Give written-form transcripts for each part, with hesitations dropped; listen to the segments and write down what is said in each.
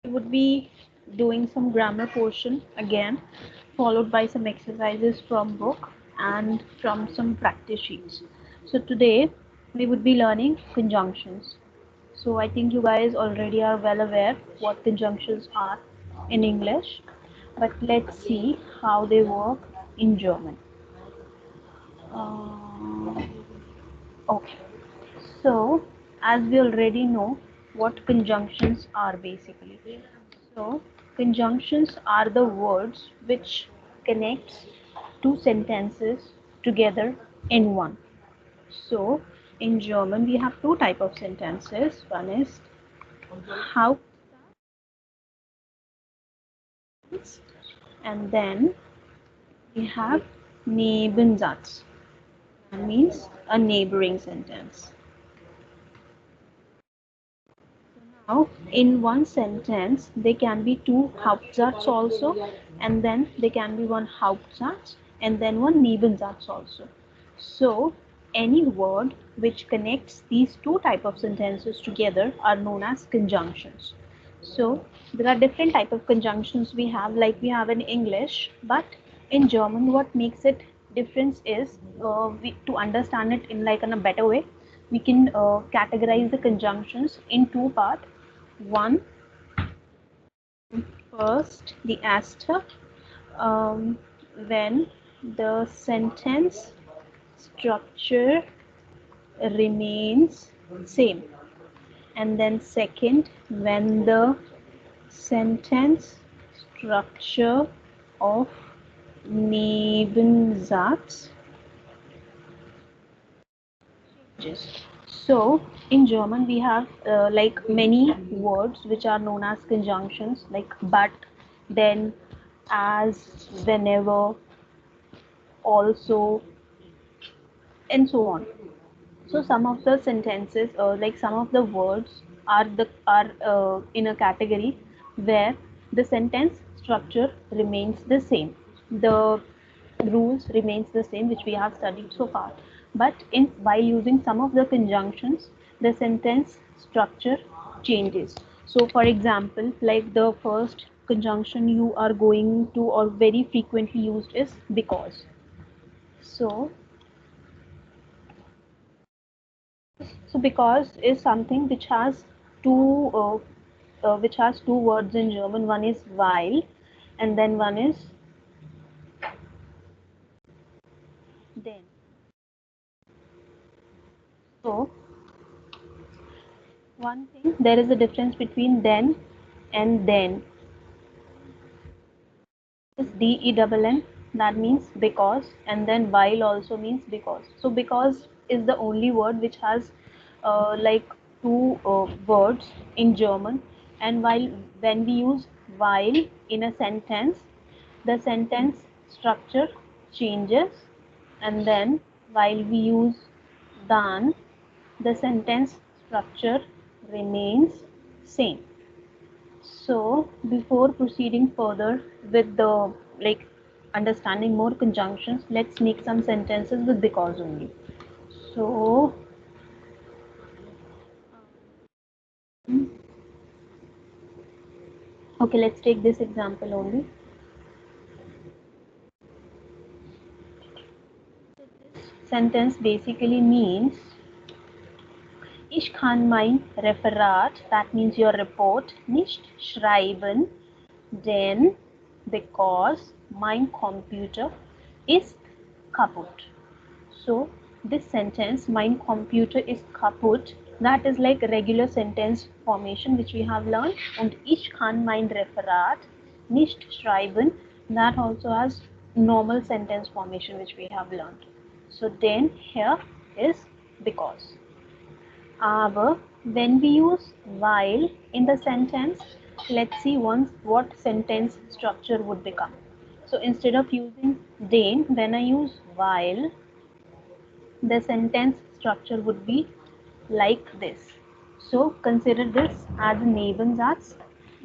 We would be doing some grammar portion again, followed by some exercises from book and from some practice sheets. So today we would be learning conjunctions. So I think you guys already are well aware what conjunctions are in English, but let's see how they work in German. Uh, okay, so as we already know what conjunctions are basically. So, conjunctions are the words which connects two sentences together in one. So, in German we have two type of sentences. One is how and then we have Nebensatz. That means a neighboring sentence. Now, in one sentence, there can be two Hauptsatz also, and then there can be one Hauptsatz and then one Nebensatz also. So, any word which connects these two type of sentences together are known as conjunctions. So, there are different type of conjunctions we have, like we have in English, but in German, what makes it difference is to understand it in like in a better way, we can categorize the conjunctions in two parts. One, first the aster, um, when the sentence structure remains same, and then second, when the sentence structure of Nebensatz changes. So in German we have like many words which are known as conjunctions, like but, then, as, whenever, also, and so on. So some of the sentences, like some of the words are in a category where the sentence structure remains the same. The rules remains the same which we have studied so far. But in while using some of the conjunctions, the sentence structure changes. So for example, like the first conjunction you are going to or very frequently used is because. So So because is something which has two words in German. One is weil, and then one is then. So one thing, there is a difference between then and then. Is DENN, that means because, and then while also means because. So because is the only word which has like two words in German, and while when we use while in a sentence, the sentence structure changes, and then while we use dan, the sentence structure remains same. So before proceeding further with the like understanding more conjunctions, let's make some sentences with because only. So okay, let's take this example only. Sentence basically means ich kann mein Referat, that means your report, nicht schreiben, denn because mein Computer ist kaputt. So this sentence, mein Computer ist kaputt, that is like regular sentence formation which we have learned. Und ich kann mein Referat nicht schreiben, that also has normal sentence formation which we have learned. So then here is because. Aber when we use while in the sentence, let's see once what sentence structure would become. So instead of using then, when I use while, the sentence structure would be like this. So consider this as a Nebensatz.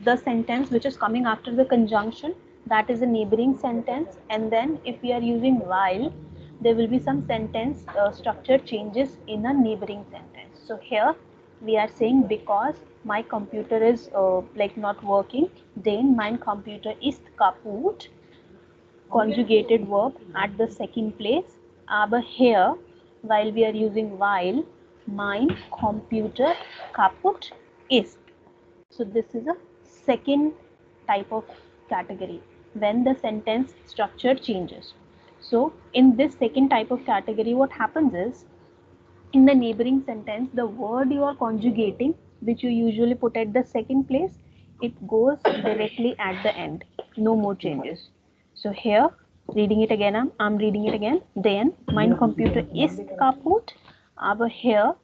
The sentence which is coming after the conjunction, that is a neighboring sentence, and then if we are using while, there will be some sentence structure changes in a neighboring sentence. So here we are saying because my computer is like not working, then mein Computer ist kaputt, conjugated verb at the second place. Aber here, while we are using while, mein Computer kaputt ist. So this is a second type of category when the sentence structure changes. So in this second type of category, what happens is, in the neighboring sentence, the word you are conjugating, which you usually put at the second place, it goes directly at the end. No more changes. So here, reading it again, I'm reading it again. Then, mein Computer ist kaputt. Aber here,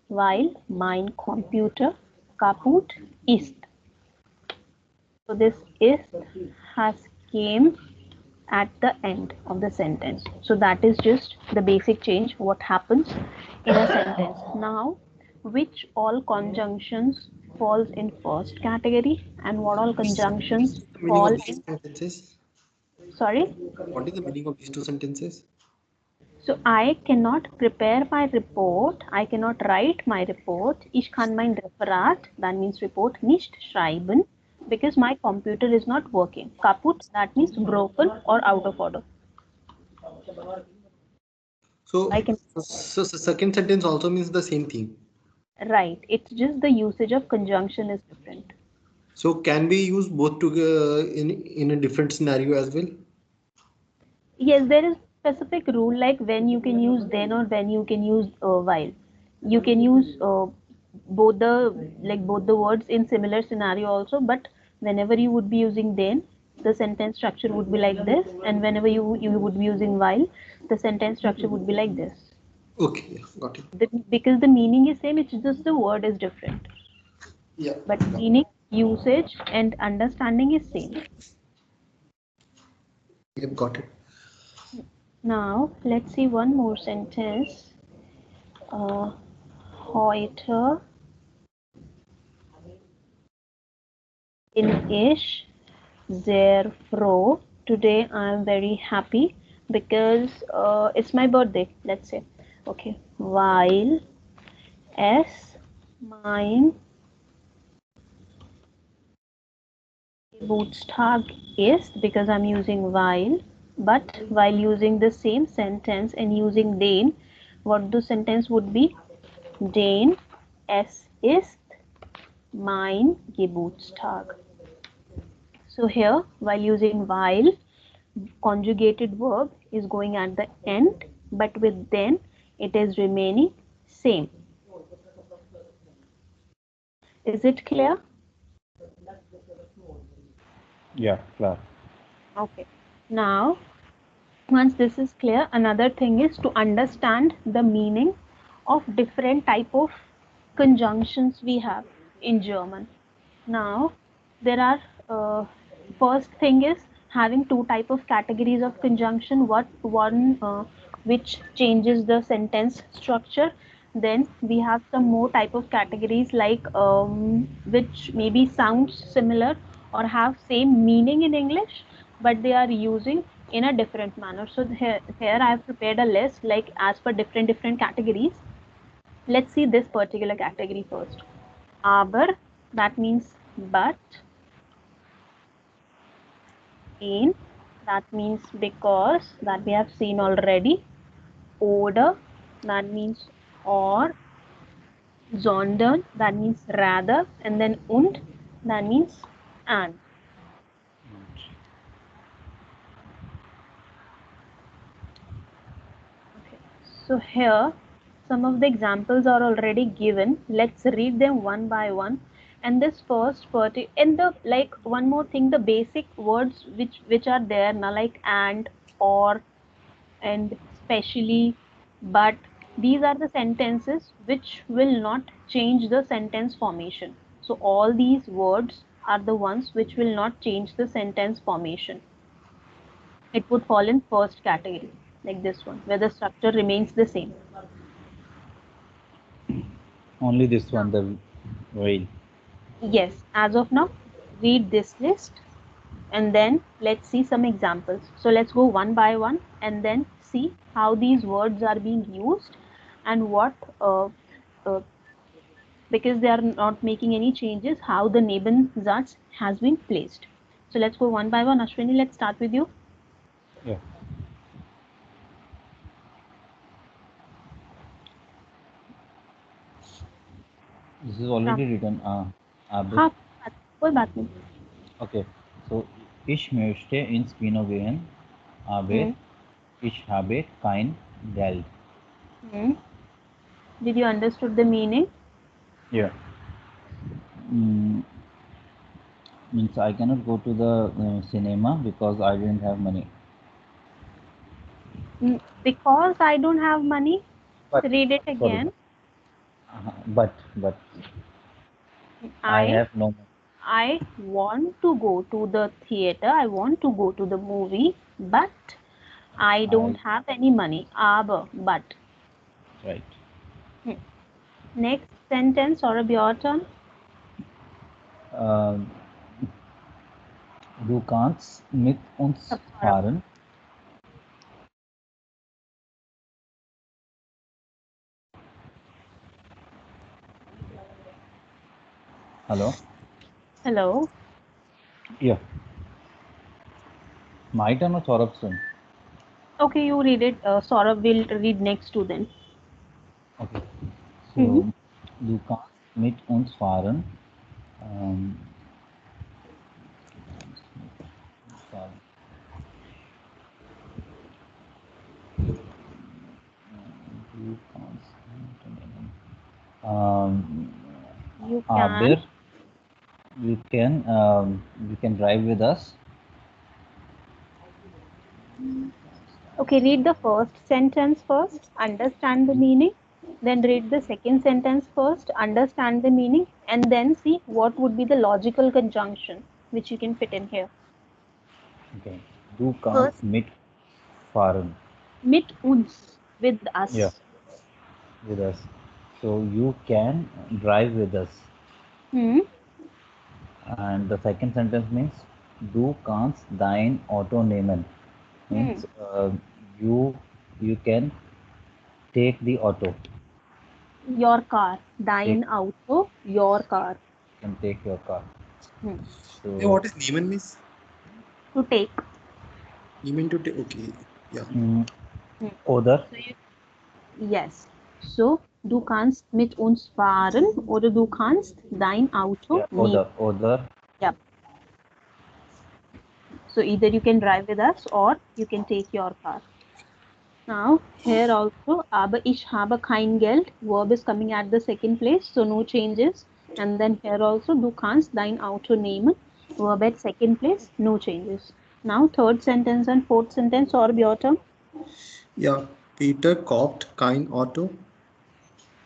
while mein Computer kaputt ist. So this is has came at the end of the sentence. So that is just the basic change what happens in a sentence. Now, which all conjunctions falls in first category and what all conjunctions The meaning fall of these in, sentences? sorry? What is the meaning of these two sentences? So I cannot prepare my report, I cannot write my report. Ich kann mein Referat, that means report, nicht schreiben, because my computer is not working. Kaput, that means broken or out of order. I So, can, second sentence also means the same thing. right, it's just the usage of conjunction is different. So, can we use both together in a different scenario as well? Yes, there is specific rule like when you can use then or when you can use while. You can use both the words in similar scenario also, but whenever you would be using then, the sentence structure would be like this, and whenever you would be using while, the sentence structure would be like this. Okay, yeah, got it. Because the meaning is same, it's just the word is different, Yeah, but meaning, usage, and understanding is same. yep, got it. Now let's see one more sentence. Heute bin ich sehr froh. Today I am very happy because it's my birthday, let's say. Okay, weil es mein Geburtstag ist, because I'm using while, but while using the same sentence and using den, what the sentence would be? Den es ist mein Geburtstag. So here, while using while, conjugated verb is going at the end, but with then it is remaining same. Is it clear? Yeah, class. Okay. Now, once this is clear, another thing is to understand the meaning of different type of conjunctions we have in German. Now, there are first thing is having two type of categories of conjunction. What one which changes the sentence structure. Then we have some more type of categories like which maybe sounds similar or have same meaning in English, but they are using in a different manner. So here I have prepared a list like as per different categories. Let's see this particular category first. Aber, that means but. In, that means because, that we have seen already. Oder, that means or. Sondern, that means rather, and then und, that means and. Okay. So here some of the examples are already given. Let's read them one by one. And this first in the like one more thing, the basic words which are there now, like and, or, and especially, but, these are the sentences which will not change the sentence formation. So all these words are the ones which will not change the sentence formation. It would fall in first category, like this one, where the structure remains the same. Only this Now, one, the whale. yes, as of now, read this list and then let's see some examples. So let's go one by one and then see how these words are being used and what because they are not making any changes how the Nebenzats has been placed. So let's go one by one. Ashwini, let's start with you. Yeah. This is already written. Abid. हाँ कोई बात नहीं. Okay. So ich möchte ins Kino gehen. Aber ich habe kein Geld. Did you understood the meaning? Yeah. Means I cannot go to the cinema because I didn't have money. Because I don't have money. But Read it sorry. again. But I have no money. I want to go to the theater. I want to go to the movie, but I don't have any money. Aber, but. Right. Next sentence, or your turn. Du kannst mit uns fahren. Hello? Hello. Yeah. My turn or Saurabh's turn? Okay, you read it. Saurabh will read next to then. Okay. So, du kannst mit uns fahren. Du kannst. You Aber can. you can drive with us. Okay, read the first sentence first, understand the meaning, then read the second sentence first, understand the meaning, and then see what would be the logical conjunction which you can fit in here. Okay. Du kannst mit fahren. Mit uns, with us. Yeah, with us. So you can drive with us. And the second sentence means du kannst dein Auto nehmen. Means you can take the auto. Your car, dein Auto, your car. You can take your car. So, what is nehmen means? To take. Nehmen to take. Okay. Yeah. Oder. Yes. So, du kannst mit uns fahren oder du kannst dein Auto nehmen. Oder. Yep. So, either you can drive with us or you can take your car. Now, here also, aber ich habe kein Geld. Verb is coming at the second place, so no changes. And then here also, du kannst dein Auto nehmen. Verb at second place, no changes. Now, third sentence and fourth sentence, or your turn. Yeah. Peter kauft kein Auto.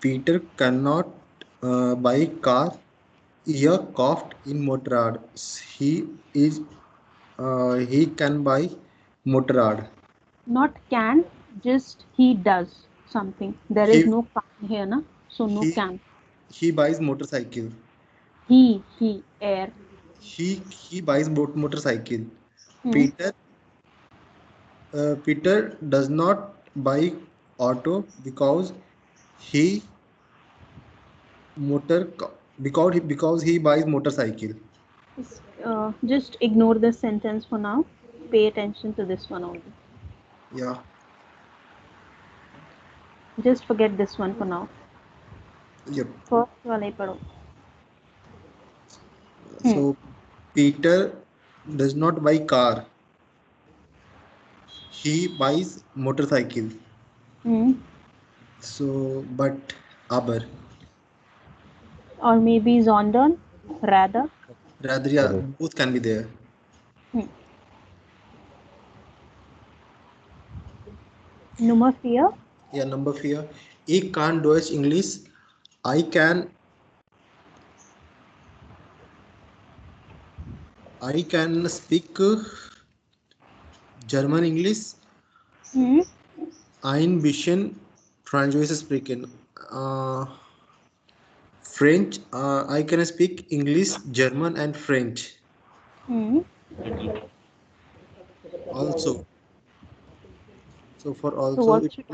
Peter cannot buy car. Er kauft in Motorrad. He can buy Motorrad. Not can, just he does something. There is no can here, na? So no can. He buys motorcycle. Air. He buys motorcycle. Peter does not buy auto he because he buys motorcycle. Just ignore this sentence for now. Pay attention to this one only. Yeah. Just forget this one for now. Yep. First wala pado. So Peter does not buy car. He buys motorcycle. So, but aber. Or maybe sondern, rather. Rather, yeah, both can be there. Nummer 4. Yeah, number 4. Ich kann Deutsch English. I can speak German English. Ein bisschen Französisch sprechen. French. I can speak English, German, and French. Also. So for also. So what should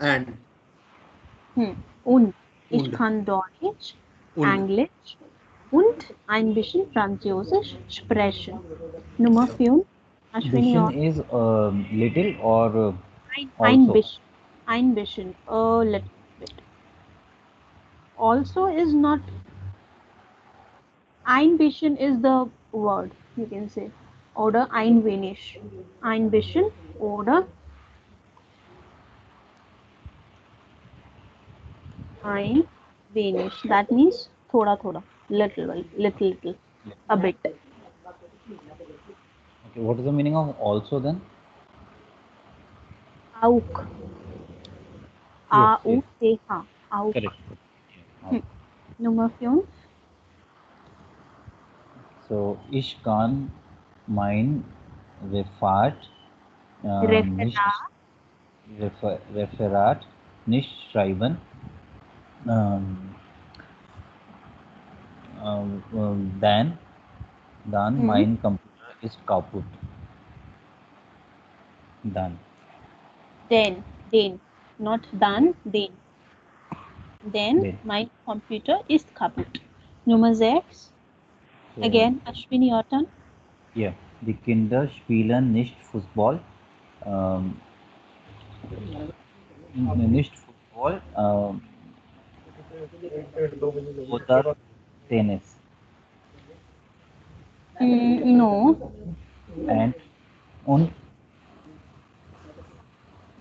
and. Und. Ich Und. kann Deutsch, Und. Englisch und ein bisschen Französisch sprechen. Nummer 5. Ashwini, Bishan is little or ein also. bisschen. Ein bisschen. A little bit. Also is not. Ein bisschen is the word, you can say. Oder ein wenig. Ein bisschen oder ein wenig. That means thoda thoda. Little. A bit. Okay, what is the meaning of also then? Auch. Yes, yes. A-U-C-H. Auch. Correct. Hmm. Nummer 5. So, ich kann mein Referat nicht Referat. Referat nicht schreiben. Ähm, then Hmm. mein Computer ist kaputt. Then Den. Not dann, den. Then then. my computer ist kaputt. Nummer 6. So Again, Ashwini, your turn. yeah, die Kinder spielen nicht Fußball. Ähm, nicht Football oder Tennis. No. And on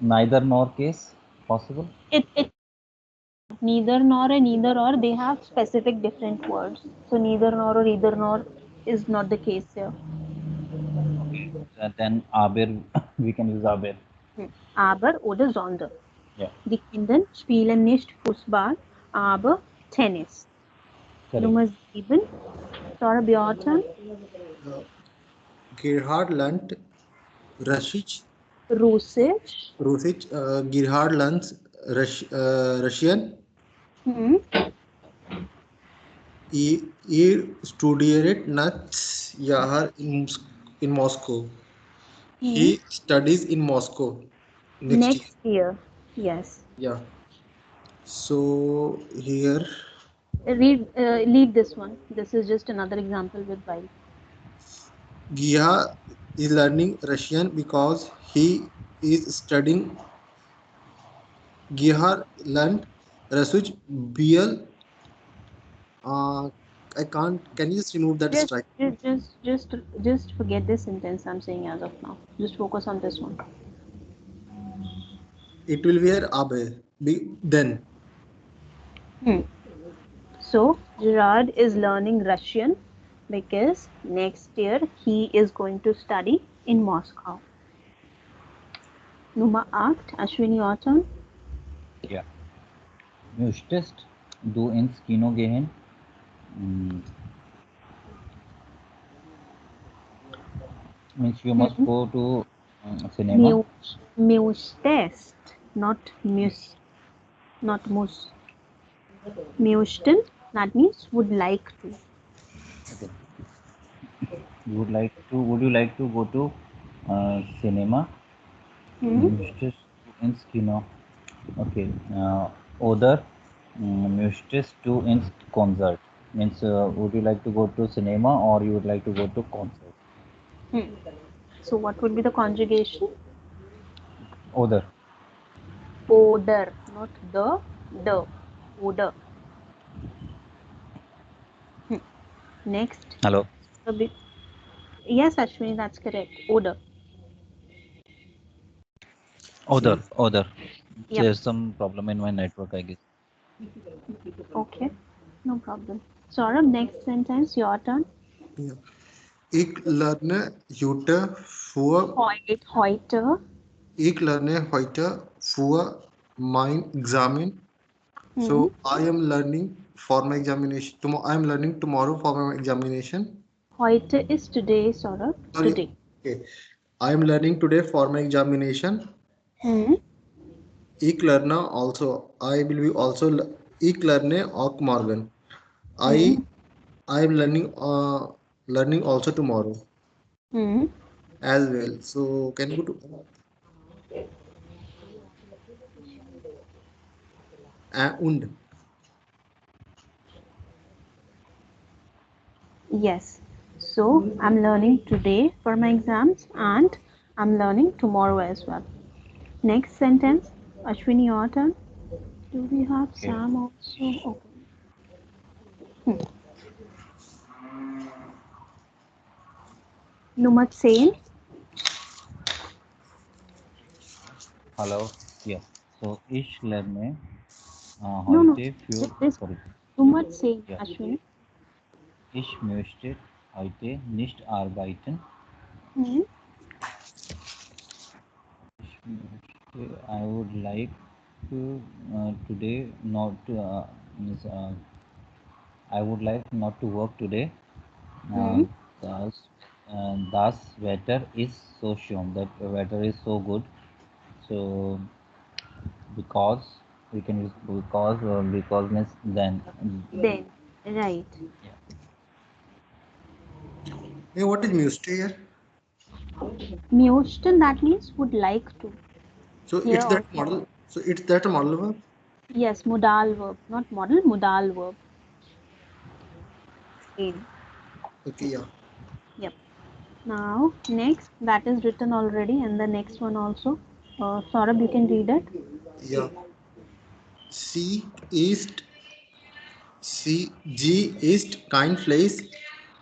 neither nor case possible. It neither nor and neither or, they have specific different words. So neither nor or either nor is not the case here. Okay. Then aber we can use aber. Aber oder sonder. Yeah. Die Kinder spielen nicht Fußball, aber Tennis. Correct. Nummer 7. Saurabh, your turn. Gerhard lernt Russisch. Russisch. Gerhard lernt Russian. Hmm. He studied next year in Moscow. He studies in Moscow next year. Next year. Yes. Yeah. So here, Leave this one. This is just another example with while. Gia is learning Russian because he is studying. Gia learned Russian BL. Uh, I can't. Can you just remove that Just, strike? just, just, just, just forget this sentence I'm saying as of now. Just focus on this one. It will be here abe. Then So Gerard is learning Russian because next year he is going to study in Moscow. Nummer 8. Ashwini, your turn. Yeah. Möchtest du ins Kino gehen? Means you must go to cinema. Möchtest, not mus, not mus. Möchten, that means would like to. Okay. Would you like to go to cinema? Möchtest du ins Kino? Okay. Oder möchtest du ins Konzert? Means would you like to go to cinema or you would like to go to concert? So what would be the conjugation? Oder. Oder, not the. Oder. Next. Hello. Yes, Ashwini, that's correct. Oder. Oder. Yep. There's some problem in my network, I guess. Okay, no problem. Saurabh, next sentence, your turn. yeah. Ik lerne heute für Heute. Ich lerne heute für mein Examen. So I am learning for my examination. Tomorrow I am learning tomorrow for my examination. Heute is today, Saurabh. Sorry. Today. Okay. I am learning today for my examination. Ich lerne also. I will be also. Ich lerne auch morgen. I I am learning also tomorrow as well. So can you go to und. Yes. So I'm learning today for my exams and I'm learning tomorrow as well. Next sentence, Ashwini, your turn. Do we have Okay. Sam also? Okay. Nummer 10. Hello. Yes. So ich lerne No, no. heute für, This sorry. Nummer 10, Ja. Ashwini. Ich möchte heute nicht arbeiten. Hmm. I would like to today not to, means, I would like not to work today. Hmm. Thus, thus weather is so shown that weather is so good. So because we can use because means then. Then, right. Yeah. Hey, what is Muse here? Möchten, that means would like to. So Here it's that also. model. So it's that model verb. Yes, modal verb. Not model, modal verb. In. Okay, yeah. Yep. Now, next, that is written already, and the next one also. Saurabh, you can read it. Yeah. Sie ist, sie ist kein Fleisch,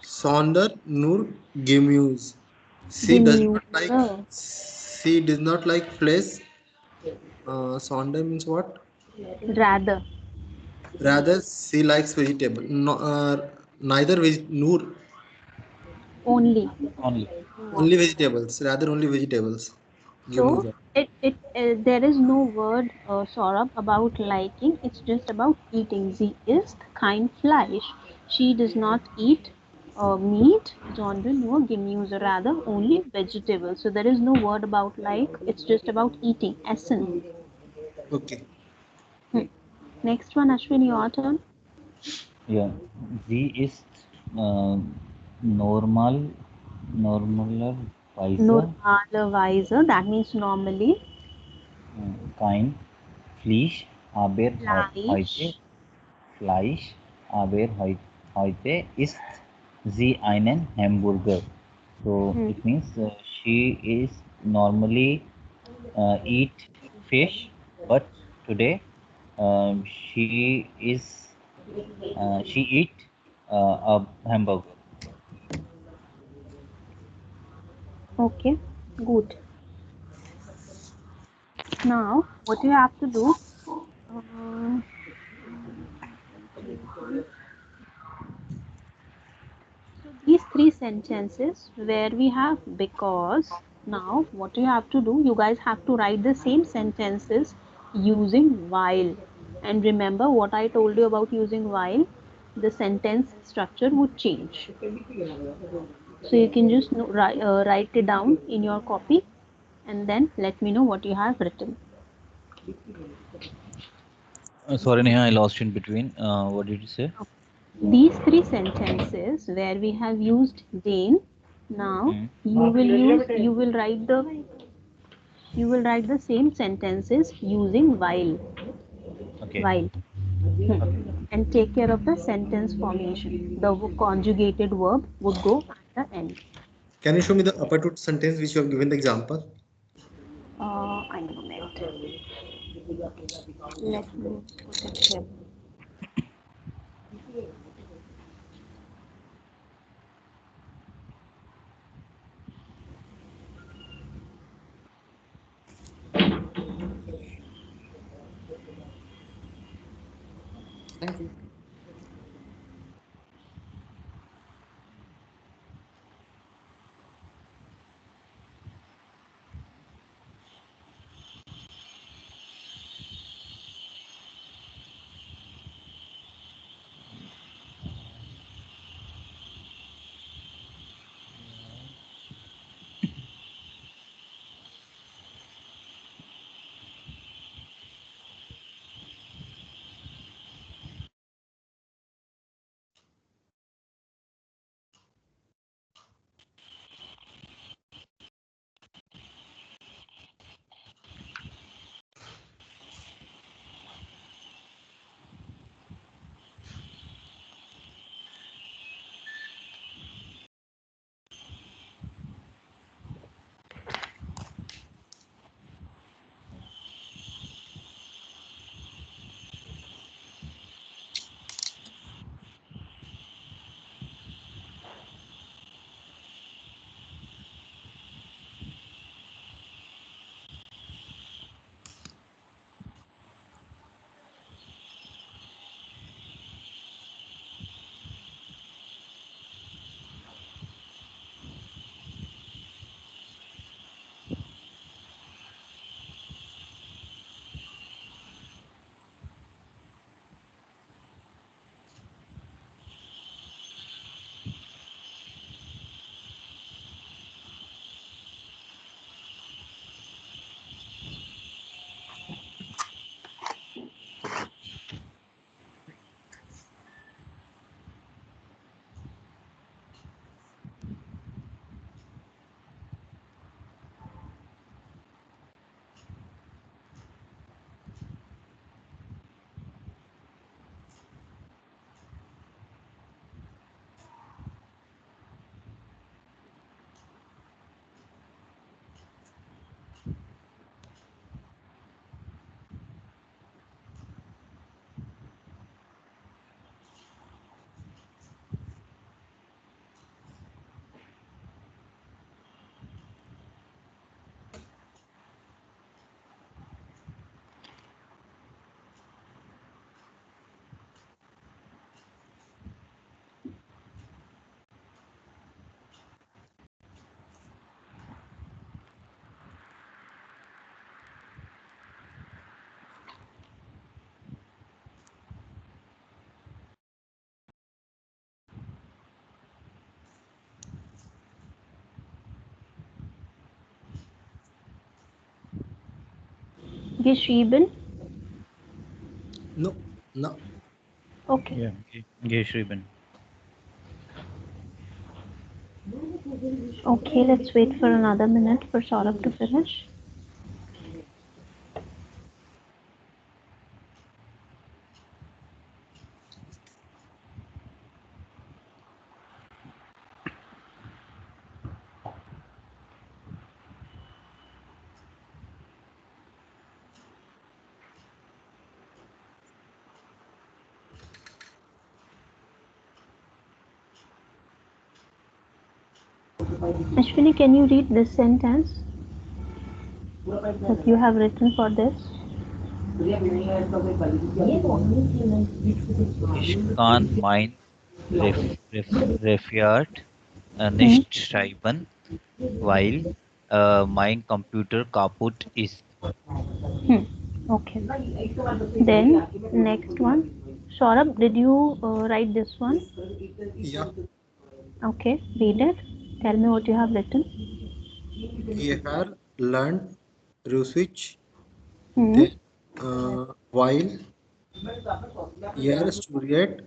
sondern nur Gemüse. Gemüse. She does not like flesh. Sonder means what? Rather. Rather, she likes vegetable. No, neither nor Only. Only. only vegetables. Rather, only vegetables. So, Gemüse. there is no word, Saurabh, about liking. It's just about eating. Sie isst kein Fleisch. She does not eat meat, sondern nur Gemüse, rather only vegetables. So there is no word about like. It's just about eating. Essen. Okay. Hmm. Next one, Ashwin, your turn. Yeah. Sie ist uh, normal normalerweise Normalerweise, that means normally. kein Fleisch, aber Fleisch. Fleisch, aber heute isst sie einen Hamburger. So Hmm. it means she is normally eat fish, but today she eat a hamburger. Okay, good. Now, what you have to do, uh, so these three sentences where we have because, now what you have to do, you guys have to write the same sentences using while. And remember what I told you about using while, the sentence structure would change. So you can just write it down in your copy and then let me know what you have written. Sorry, Neha, I lost you in between. What did you say? These three sentences where we have used den, now Mm, you will write the same sentences using okay, while. okay. And take care of the sentence formation. The conjugated verb would go at the end. Can you show me the upper two sentence which you have given the example? I know that. Let me put it here. Thank you. Geschrieben. No, no. Okay. Yeah. Geschrieben. Okay, let's wait for another minute for Saurabh to finish. Ashwini, can you read this sentence that you have written for this? Ich kann mein Referat Hmm. nicht schreiben, weil mein Computer kaputt ist. Hmm. Okay. Then next one. Saurabh, did you write this one? Yeah. Okay, read it. Tell me what you have written. We have learned Rusic. Hmm. Then, while year studied,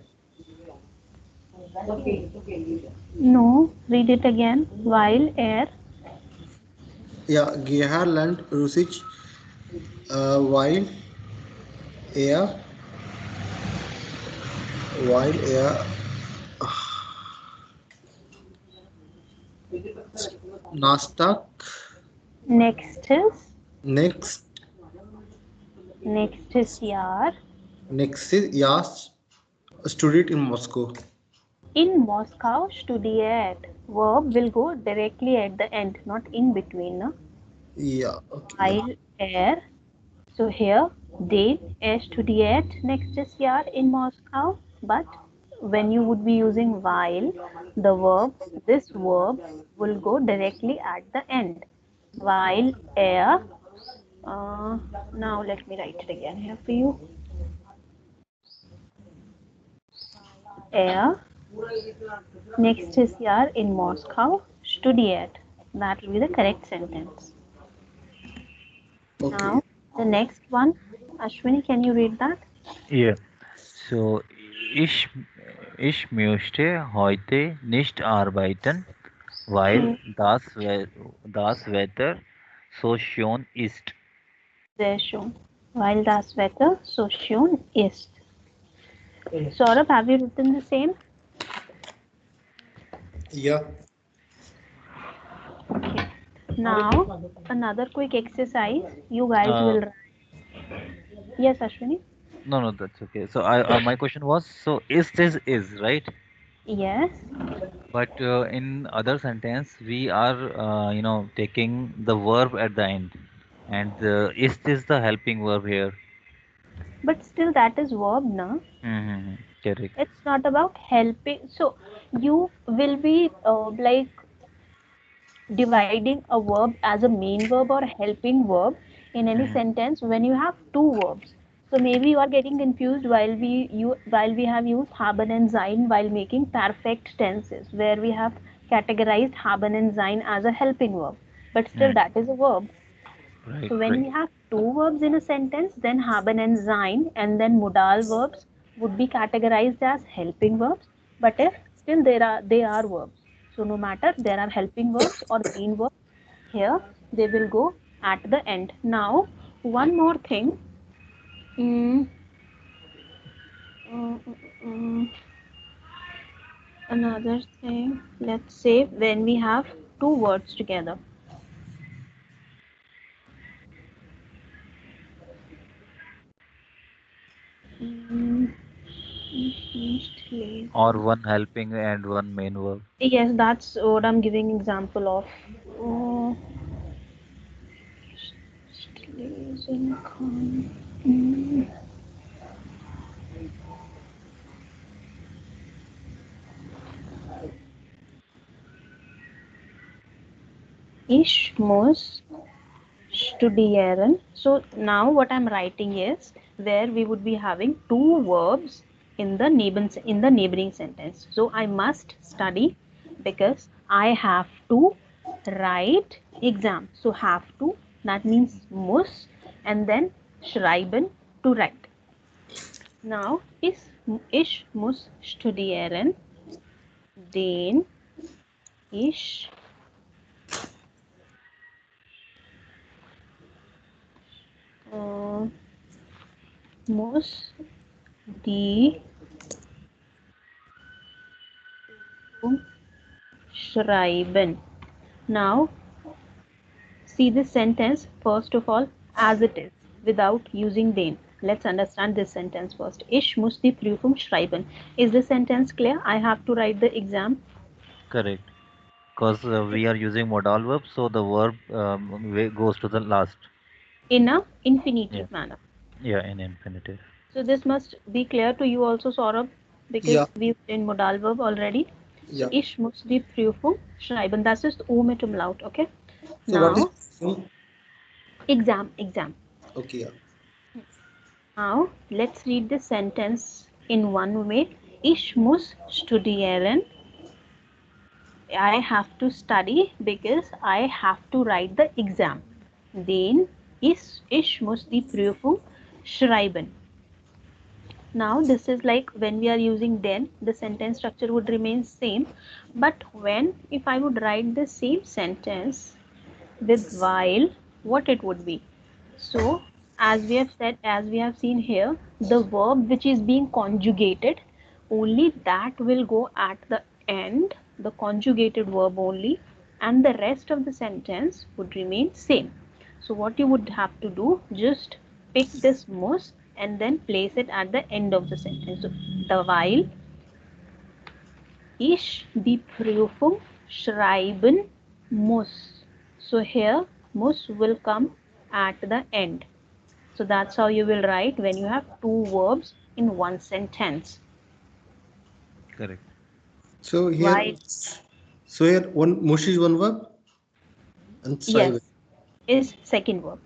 No, read it again. While air. yeah, we have learned Rusic while air, while air, Nasdaq. Next is Next, yaar. next is Yas studied in Moscow. In Moscow, studied. Verb will go directly at the end, not in between. No? Yeah, okay, yeah. While air. So here, they studied next is year in Moscow. But when you would be using while, the verb, this verb will go directly at the end. While air. Uh, Now let me write it again here for you. Air. Next is year in Moscow. Studied. That will be the correct sentence. Okay. Now, the next one. Ashwini, can you read that? Yeah. So, ich, ich möchte heute nicht arbeiten, weil Hmm. das Wetter so schön ist. Sehr schön. Weil das Wetter so schön ist. Saurabh, have you written the same? Yeah. Okay. Now, another quick exercise. You guys Uh, will write. Yes, Ashwini? no, no, that's okay. So, my question was, so is right? Yes. But in other sentence, we are, taking the verb at the end, and is this the helping verb here? But still, that is verb, na? Mm-hmm. Correct. It's not about helping. So, you will be like dividing a verb as a main verb or a helping verb in any Mm-hmm. sentence when you have two verbs. So maybe you are getting confused while we have used haben and sein while making perfect tenses where we have categorized haben and sein as a helping verb, but still Mm. that is a verb. Right, So when right. we have two verbs in a sentence, then haben and sein and then modal verbs would be categorized as helping verbs. But if still they are verbs. So no matter there are helping verbs or main verbs, here they will go at the end. Now one more thing. Mm, mm, mm, mm, Another thing. Let's say when we have two words together. Mm, Nicht Or lesen. one helping and one main verb. Yes, that's what I'm giving example of. Oh, lesen kann. Mm. Ich muss studieren. So now what I'm writing is where we would be having two verbs in the neighboring sentence. So I must study because I have to write exam. So have to, that means muss, and then schreiben, to write. Now, ich muss studieren, den ich äh, muss die schreiben. Now, see this sentence first of all as it is without using den. Let's understand this sentence first. Ich muss die Prüfung schreiben. Is the sentence clear? I have to write the exam Correct. Because we are using modal verb, so the verb goes to the last. in a Yeah. infinitive manner. Yeah, in infinitive. So this must be clear to you also, Saurabh, Yeah, because we've in modal verb already. So yeah. ich muss die Prüfung schreiben. Das ist O mit Umlaut, okay? So what is Now, exam. okay? Yeah. Now, let's read the sentence in one way. Ich muss studieren. I have to study because I have to write the exam. Den ich muss die Prüfung schreiben. Now this is like when we are using then, the sentence structure would remain same. But when, if I would write the same sentence with while, what it would be? So as we have said, as we have seen here, the verb which is being conjugated, only that will go at the end, the conjugated verb only, and the rest of the sentence would remain same. So what you would have to do, just pick this muss and then place it at the end of the sentence. So the while ich die Prüfung schreiben muss. So here muss will come at the end. So that's how you will write when you have two verbs in one sentence. Correct. So here, While one mush is one verb and yes schreiben. is second verb.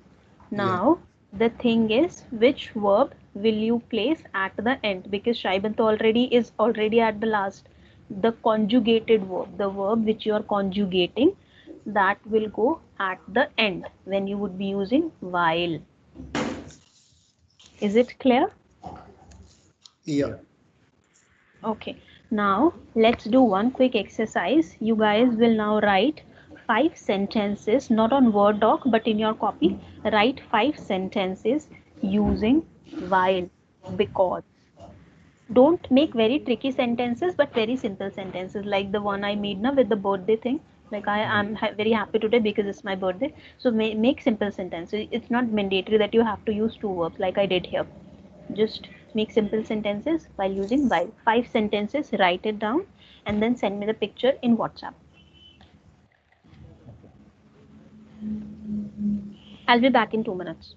Yeah. Now the thing is which verb will you place at the end, because schreiben already is already at the last. The conjugated verb, the verb which you are conjugating, that will go at the end when you would be using while. Is it clear? Yeah. Yeah. Okay, now let's do one quick exercise. You guys will now write 5 sentences, not on Word doc, but in your copy. Write 5 sentences using while, because. Don't make very tricky sentences, but very simple sentences, like the one I made now with the birthday thing. Like Mm. am very happy today because it's my birthday. So make simple sentences. It's not mandatory that you have to use two verbs like I did here. Just make simple sentences while using while. 5 sentences, write it down, and then send me the picture in WhatsApp. Okay. I'll be back in 2 minutes.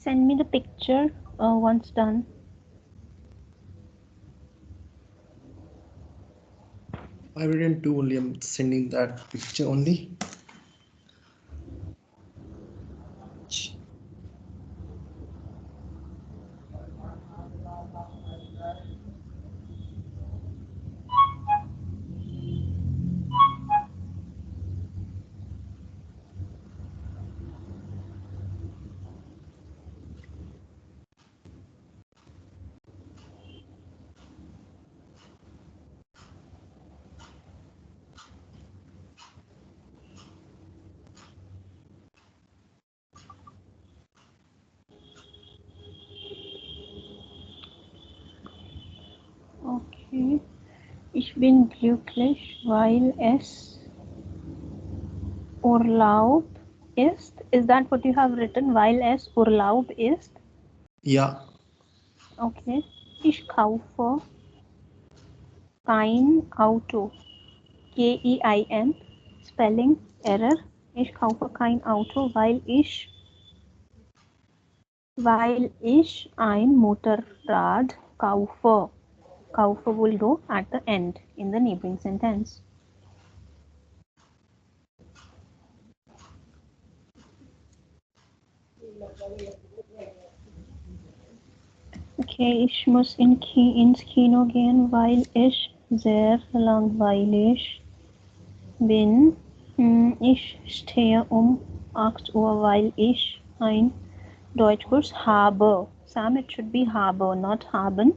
Send me the picture once done. I didn't do only. I'm sending that picture only. Okay. Ich bin glücklich, weil es Urlaub ist. Is that what you have written? Weil es Urlaub ist? Yeah. Okay. Ich kaufe kein Auto. Kein, Spelling Error. Ich kaufe kein Auto, weil ich ein Motorrad kaufe. Kaufe will go at the end in the neighboring sentence. Okay, ich muss ins Kino gehen, weil ich sehr langweilig bin. Ich stehe um 8 Uhr, weil ich ein Deutschkurs habe. Sam, it should be habe, not haben.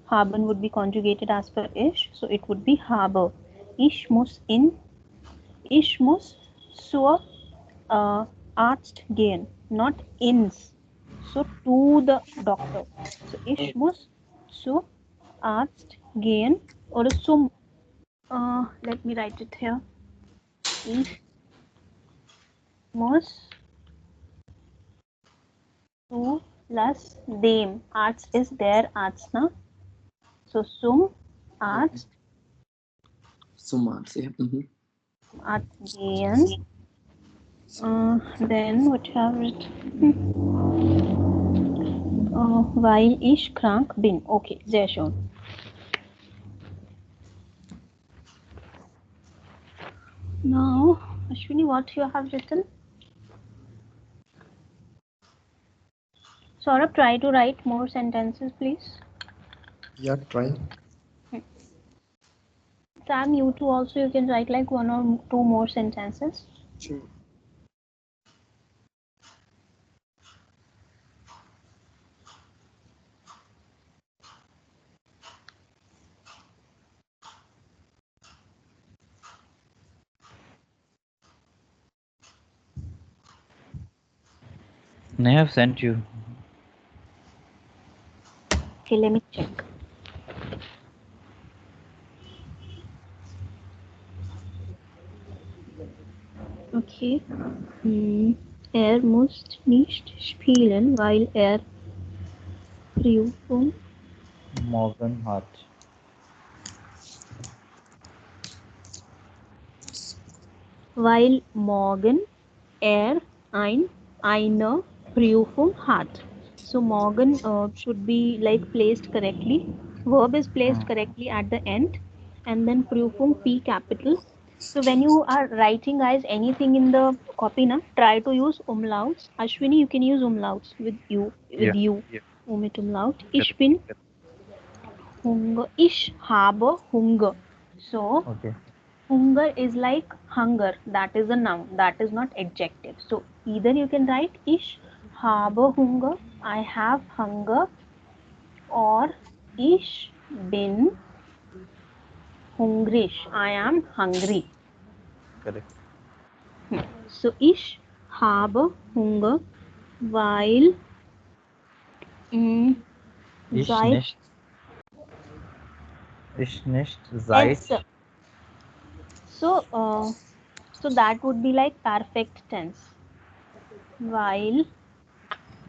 Haben would be conjugated as per ich, so it would be habe. Ich muss zur Arzt gehen, not ins. So to the doctor. So ich muss zu Arzt gehen oder zum. Let me write it here. Ich muss zu plus dem. Arzt is there, Arzt, na? So zum Arzt. Zum Arzt, yeah. Arzt gehen. Then what have it? Weil ich krank bin. Okay, sehr schön. Now, Ashwini, what you have written? Saurabh, try to write more sentences, please. Yeah, trying. Sam, you too also, you can write like 1 or 2 more sentences. Sure. I have sent you. Okay, let me check. Okay. Er muss nicht spielen, weil er Prüfung Morgan Hart. weil morgen er eine Prüfung hat. So morgen should be like placed correctly. Verb is placed correctly at the end, and then Prüfung P capital. So when you are writing, guys, anything in the copy, na, try to use umlauts. Ashwini, you can use umlauts with you. Yeah. Mit umlaut. Ich bin Hunger. Ich habe Hunger. So Okay. Hunger is like hunger. That is a noun. That is not adjective. So either you can write Ich habe Hunger, I have hunger, or Ich bin hungrig, I am hungry. Correct. So ich habe Hunger, weil Ich seit nicht seit. es. So that would be like perfect tense. Weil,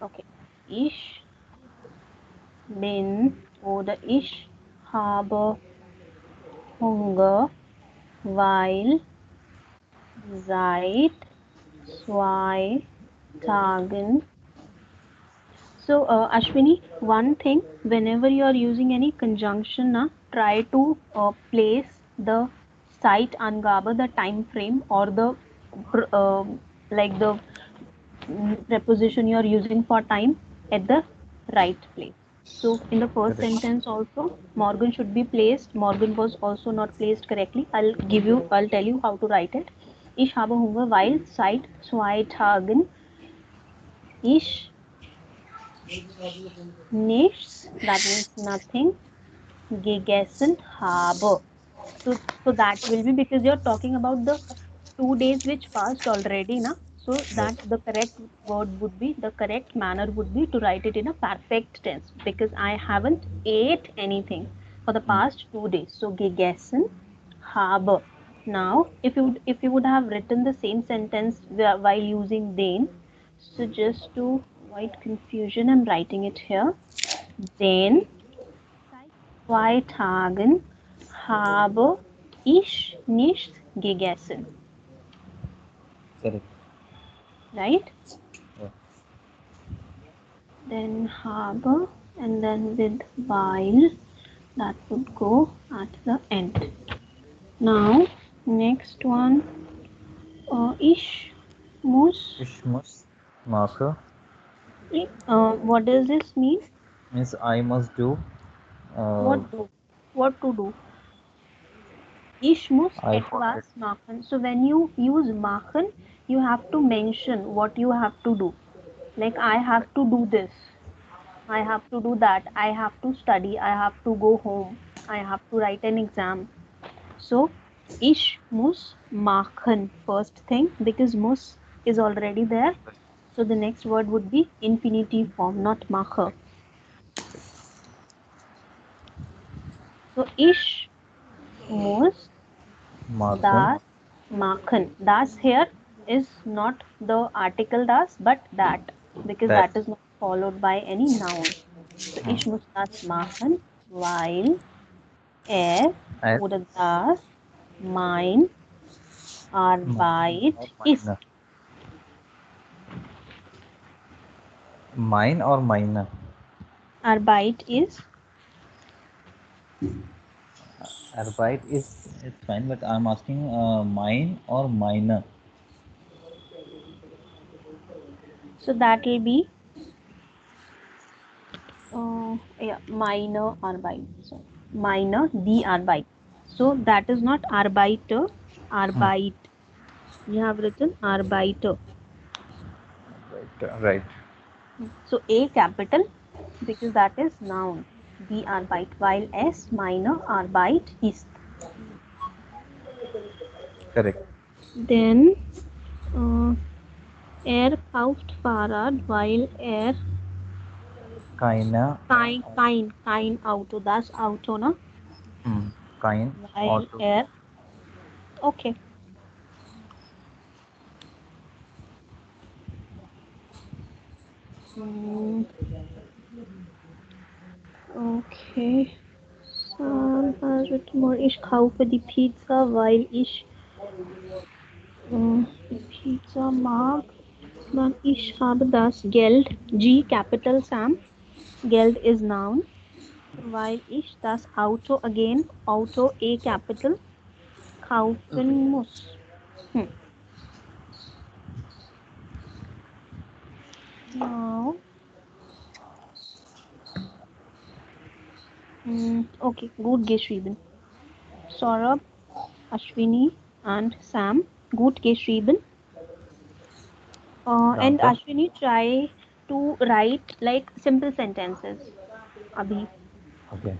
okay, ich bin oder ich habe Hunger, weil seit 2 Tagen So, Ashwini, one thing, whenever you are using any conjunction, try to place the site angabe, the time frame, or the like the preposition you are using for time at the right place. So, in the first Correct. sentence also, Morgan should be placed. Morgan was also not placed correctly. I'll tell you how to write it. Ich habe Hunger, weil seit 2 Tagen ich nichts, that means nothing, gegessen habe. So that will be because you're talking about the 2 days which passed already, na? So Yes. that the correct word would be, the correct manner would be to write it in a perfect tense because I haven't ate anything for the Mm. past 2 days. So gegessen habe. Now, if you would have written the same sentence while using den, so just to avoid confusion, I'm writing it here. Den seit 2 Tagen habe ich nicht gegessen. Correct. Right? Yeah. Then habe and then with while that would go at the end. Now, next one, ich muss. Ich muss mache What does this mean? means I must do. Uh, What do? What to do? Ich muss I forget. etwas machen. So when you use machen, you have to mention what you have to do. Like I have to do this. I have to do that. I have to study. I have to go home. I have to write an exam. So ich muss machen first thing because muss is already there. So the next word would be infinitive form, not mache. So ich muss Machen. das machen. Das here is not the article das but that because That. that is not followed by any noun. So Hmm. ich muss das machen, weil es As oder das mein mine Arbeit or ist. mine. Mine or mine. Arbeit ist. Arbeit is it's fine, but I'm asking mine or mine. So that will be yeah, meine Arbeit. So meine die Arbeit. So that is not Arbeiter, Hmm. Arbeit. You have written Arbeiter. Right. Right. So A capital because that is noun. Die Arbeit, while S minor Arbeit ist. Correct. Then uh, er kauft Fahrrad, while er Keine. kein Auto. Das Auto, na? Hmm. Kein While auto. er okay. Mm, okay. Sam has written more. Ich kaufe die Pizza, weil ich die Pizza mag. Dann ich habe das Geld. G capital Sam. Geld is noun. While ich das Auto again. Auto A capital. Okay. Kaufen muss. Hmm. Now, okay, gut geschrieben. Saurabh, Ashwini, and Sam, gut geschrieben. And Danke. Ashwini, try to write like simple sentences. Abhi, Okay.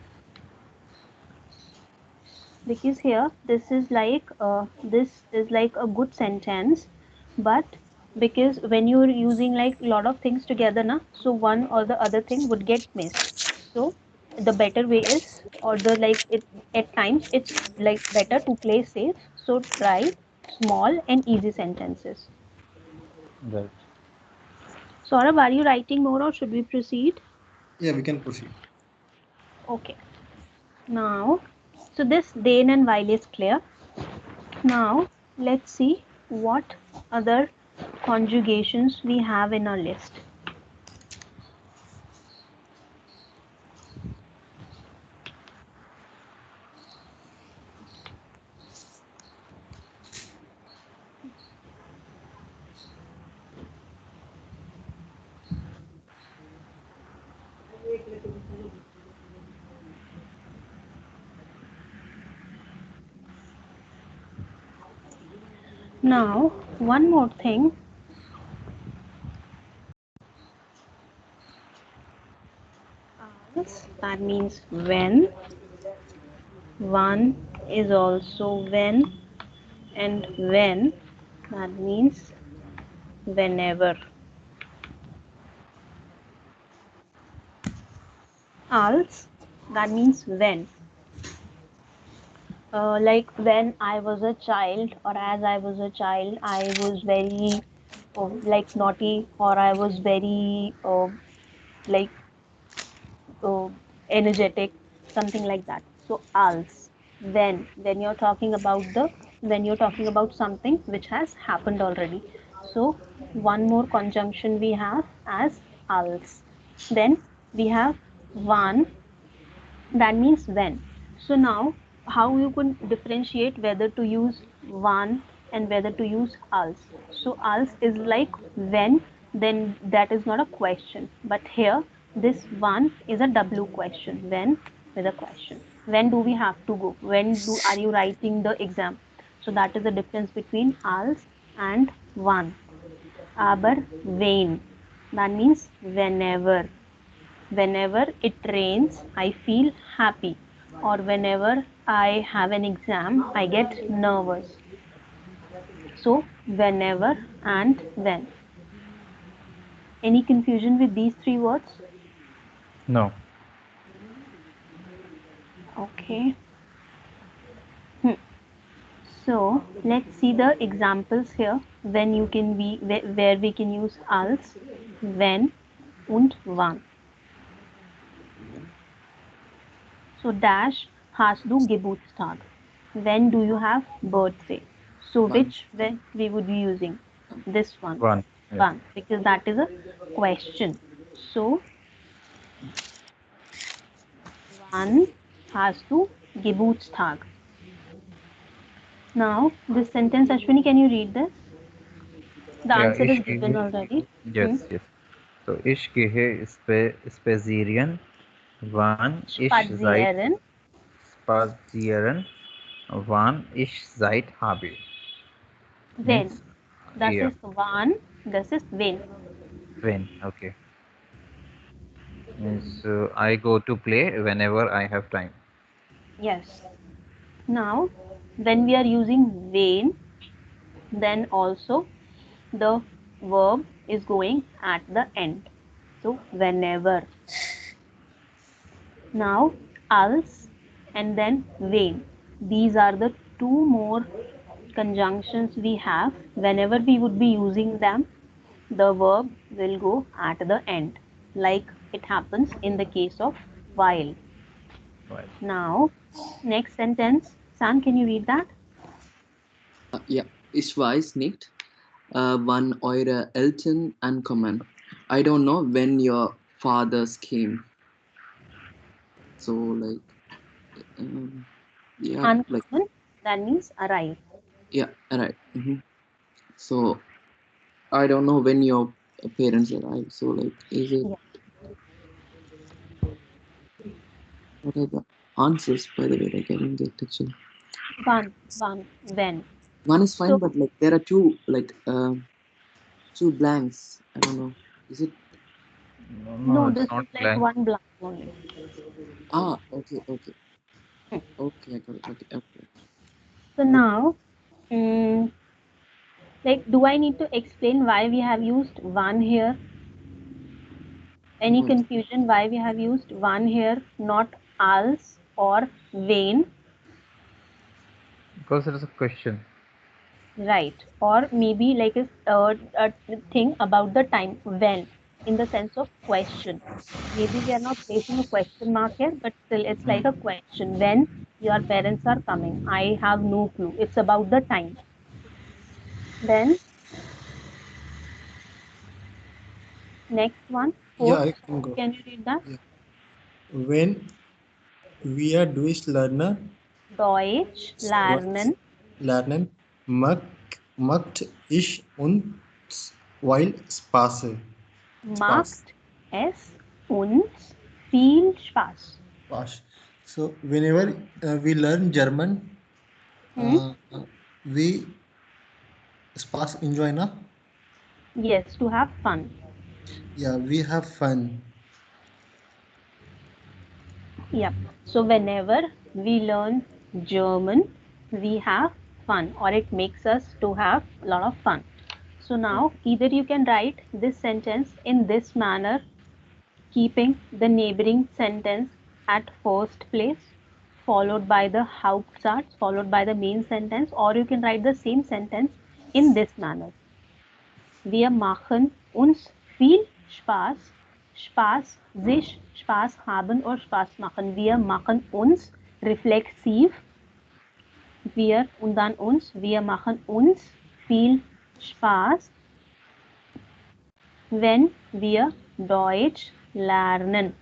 because here this is like a good sentence, but because when you're using like a lot of things together, na, so one or the other thing would get missed. So the better way is, or the like it at times it's like better to play safe. So try small and easy sentences. Right. Saurabh, are you writing more or should we proceed? Yeah, we can proceed. Okay. Now, so this then and while is clear. Now, let's see what other conjugations we have in our list. Now, one more thing. Als, that means when. One is also when, and when, that means whenever. Als, that means when. Like when I was a child, or as I was a child, I was very like naughty, or I was very like uh, energetic, something like that. So als, when you're talking about the, when you're talking about something which has happened already. So one more conjunction we have as als. Then we have one, that means when. So now, how you could differentiate whether to use one and whether to use als. So als is like when, then that is not a question. But here, this one is a W question. When with a question. When do we have to go? When do are you writing the exam? So that is the difference between als and one. Aber when, that means whenever. Whenever it rains, I feel happy. Or whenever I have an exam, I get nervous. So, whenever and when. Any confusion with these three words? No. Okay. Hmm. So, let's see the examples here when you can be where we can use als, when und wann. So dash hast du Geburtstag? When do you have birthday? So One. which when we would be using? This one. One. Yes. One, because that is a question. So wann hast du Geburtstag? Now this sentence, Ashwini, can you read this? The Yeah. answer is given already. Yes. Hmm. Yes. So ich gehe spazieren, wann ich seit Spazieren. spazieren, wann ich Zeit habe. When. Means Das yeah. ist wann. Das ist when. When. Okay. Means I go to play whenever I have time. Yes. Now, when we are using when, then also the verb is going at the end. So whenever. Now als and then when. These are the two more conjunctions we have. Whenever we would be using them, the verb will go at the end, like it happens in the case of while. Right. Now, next sentence. Sam, can you read that? Ja, ich weiß nicht, wann eure Eltern ankommen. I don't know when your fathers came. So like, yeah, like Uncommon, that means arrive. yeah, right. So I don't know when your parents arrive. So like, is it Yeah. what are the answers? By the way, like I didn't get actually. When. One is fine, So but like there are two like two blanks. I don't know. Is it? No, no, no, it's this not is like blank. one blank only. Ah, okay, okay, okay. I got it. Okay, okay. So now, mm, like, do I need to explain why we have used one here? Any No, confusion why we have used one here, not als or vain? Because it is a question. Right. Or maybe like a thing about the time when, in the sense of question. Maybe we are not placing a question mark here, but still it's like a question. When your parents are coming, I have no clue. It's about the time. Then next one, Yeah, fourth. I can go. Can you read that? Yeah. When we are Deutsch learner, Deutsch Deutsch lernen lernen, macht ich uns weil Spaß. Spaß. macht es uns viel Spaß. Spaß. So whenever we learn German, Hmm? uh, we Spas enjoy na? Yes, to have fun. Yeah, we have fun. Yep. So whenever we learn German, we have fun, or it makes us to have a lot of fun. So now either you can write this sentence in this manner, keeping the neighboring sentence at first place, followed by the Hauptsatz, followed by the main sentence, or you can write the same sentence in this manner. Wir machen uns viel Spaß. Spaß, sich Spaß haben oder Spaß machen. Wir machen uns reflexiv. Wir und dann uns. Wir machen uns viel Spaß, wenn wir Deutsch lernen.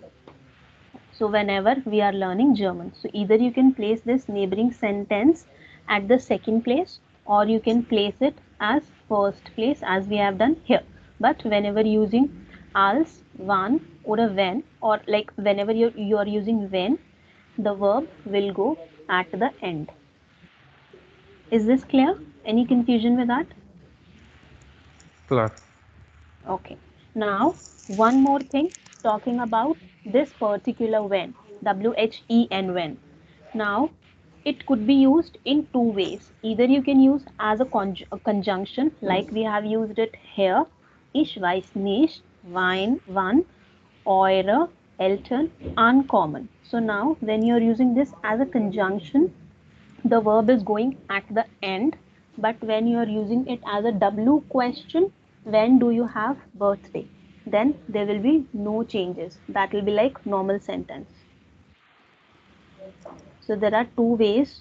So whenever we are learning German. So either you can place this neighboring sentence at the second place, or you can place it as first place as we have done here. But whenever using als, wann or a when, or like whenever you are using when, the verb will go at the end. Is this clear? Any confusion with that? Clear. Okay. Now, one more thing talking about this particular when, when, when. Now, it could be used in two ways. Either you can use as a conjunction, like we have used it here. Ich weiß nicht, wann, eure Eltern, uncommon. So now, when you're using this as a conjunction, the verb is going at the end, but when you are using it as a W question, when do you have birthday, then there will be no changes. That will be like normal sentence. So there are two ways,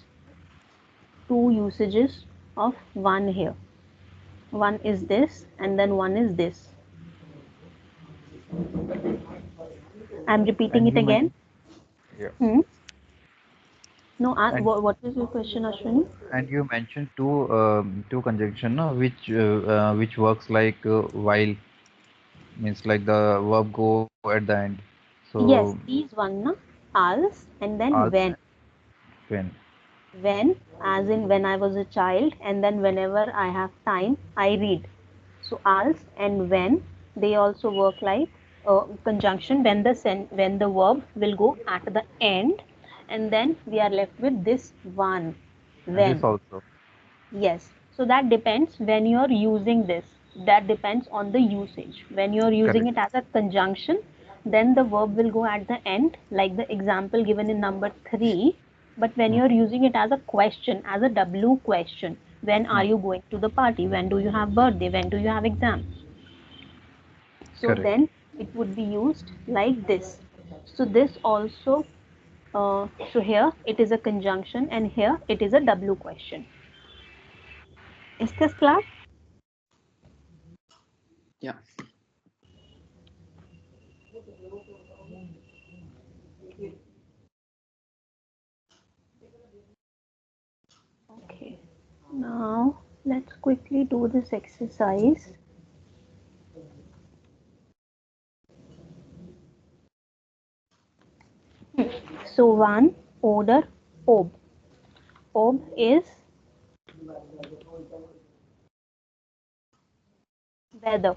two usages of one here. One is this and then one is this. I'm repeating And it you again. mentioned, yeah. Hmm? No, And what is your question, Ashwini? you mentioned two conjunction, no, which works like while, means like the verb go at the end. So Yes, these one, na? Als and then als when. when. When, as in when I was a child, and then whenever I have time, I read. So als and when, they also work like conjunction when when the verb will go at the end, and then we are left with this one, And this when. also. Yes, so that depends when you are using this. That depends on the usage. When you are using Correct. it as a conjunction, then the verb will go at the end, like the example given in number 3. But when Hmm. you are using it as a question, as a W question, when are Hmm. you going to the party? When do you have birthday? When do you have exam? So Correct. then it would be used like this. So this also, so here it is a conjunction and here it is a W question. Is this clear? Yeah. Okay, now let's quickly do this exercise. So one, order, ob. Ob is weather.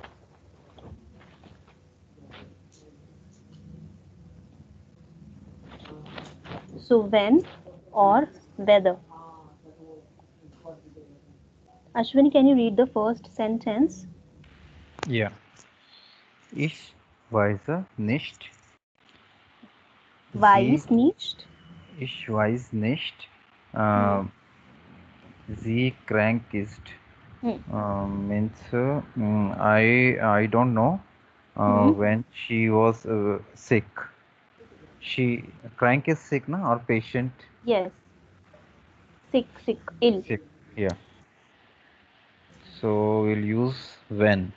So when or weather. Ashwini, can you read the first sentence? Yeah. Ich weiß nicht. Sie, Weiß nicht. ich weiß nicht. Hmm. Uh, sie krank ist. Hmm. Means I don't know Hmm. when she was sick. She crank is sick, na, or patient Yes. Sick, ill. sick. Yeah. So we'll use when.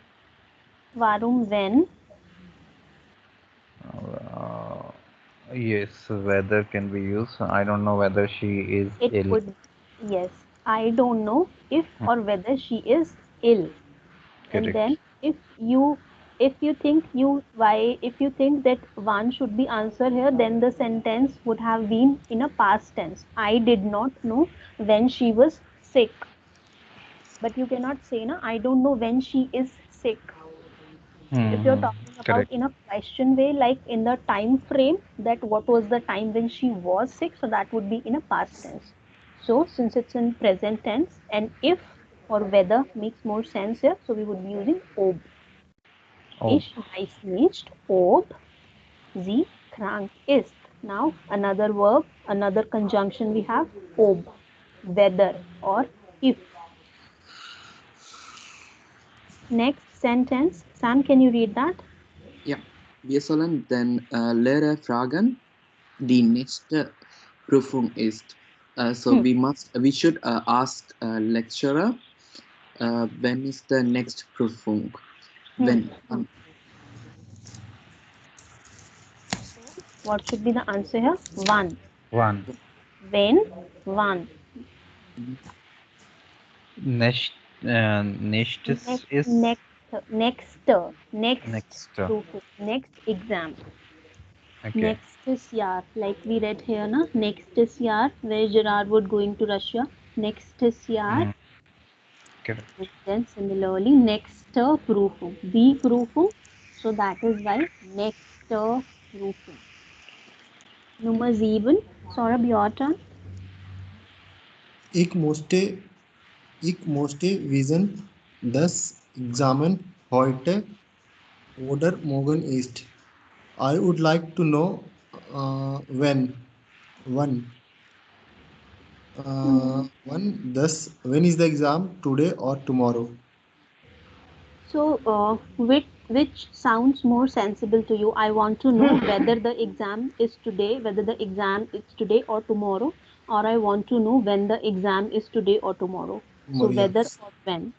Warum, when? Uh, yes, whether can be used. I don't know whether she is It ill. would, yes. I don't know if Hmm, or whether she is ill. And correct. then if you think that one should be answered here, then the sentence would have been in a past tense. I did not know when she was sick. but you cannot say, na, I don't know when she is sick. If you're Hmm. talking about Correct. in a question way, like in the time frame, that what was the time when she was sick, so that would be in a past tense. So since it's in present tense, and if or whether makes more sense here, so we would be using ob. Oh. Ich weiß nicht, ob sie krank ist. Now another verb, another conjunction we have, ob, whether or if. Next sentence, Sam, can you read that? Ja, wir sollen den Lehrer fragen, die nächste Prüfung ist. So Hmm. we should ask lecturer when is the next Prüfung? Hmm. When What should be the answer here? One. One. When? One. Mhm. Next. Next Next, is next, next, next next. proof, next exam. Okay. Next is year, like we read here, na? Next is year, where Gerard would going to Russia. Next is year, Hmm. Correct. and then similarly next proofing, be proofing. So that is why next proofing. Number 7, Saurabh, your turn. Ich musste, ich musste wissen, das Examen heute oder morgen ist. I would like to know when, when is the exam today or tomorrow? So, which sounds more sensible to you? I want to know whether the exam is today, whether the exam is today or tomorrow, or I want to know when the exam is today or tomorrow. So, Tomorrow, whether yes. or when.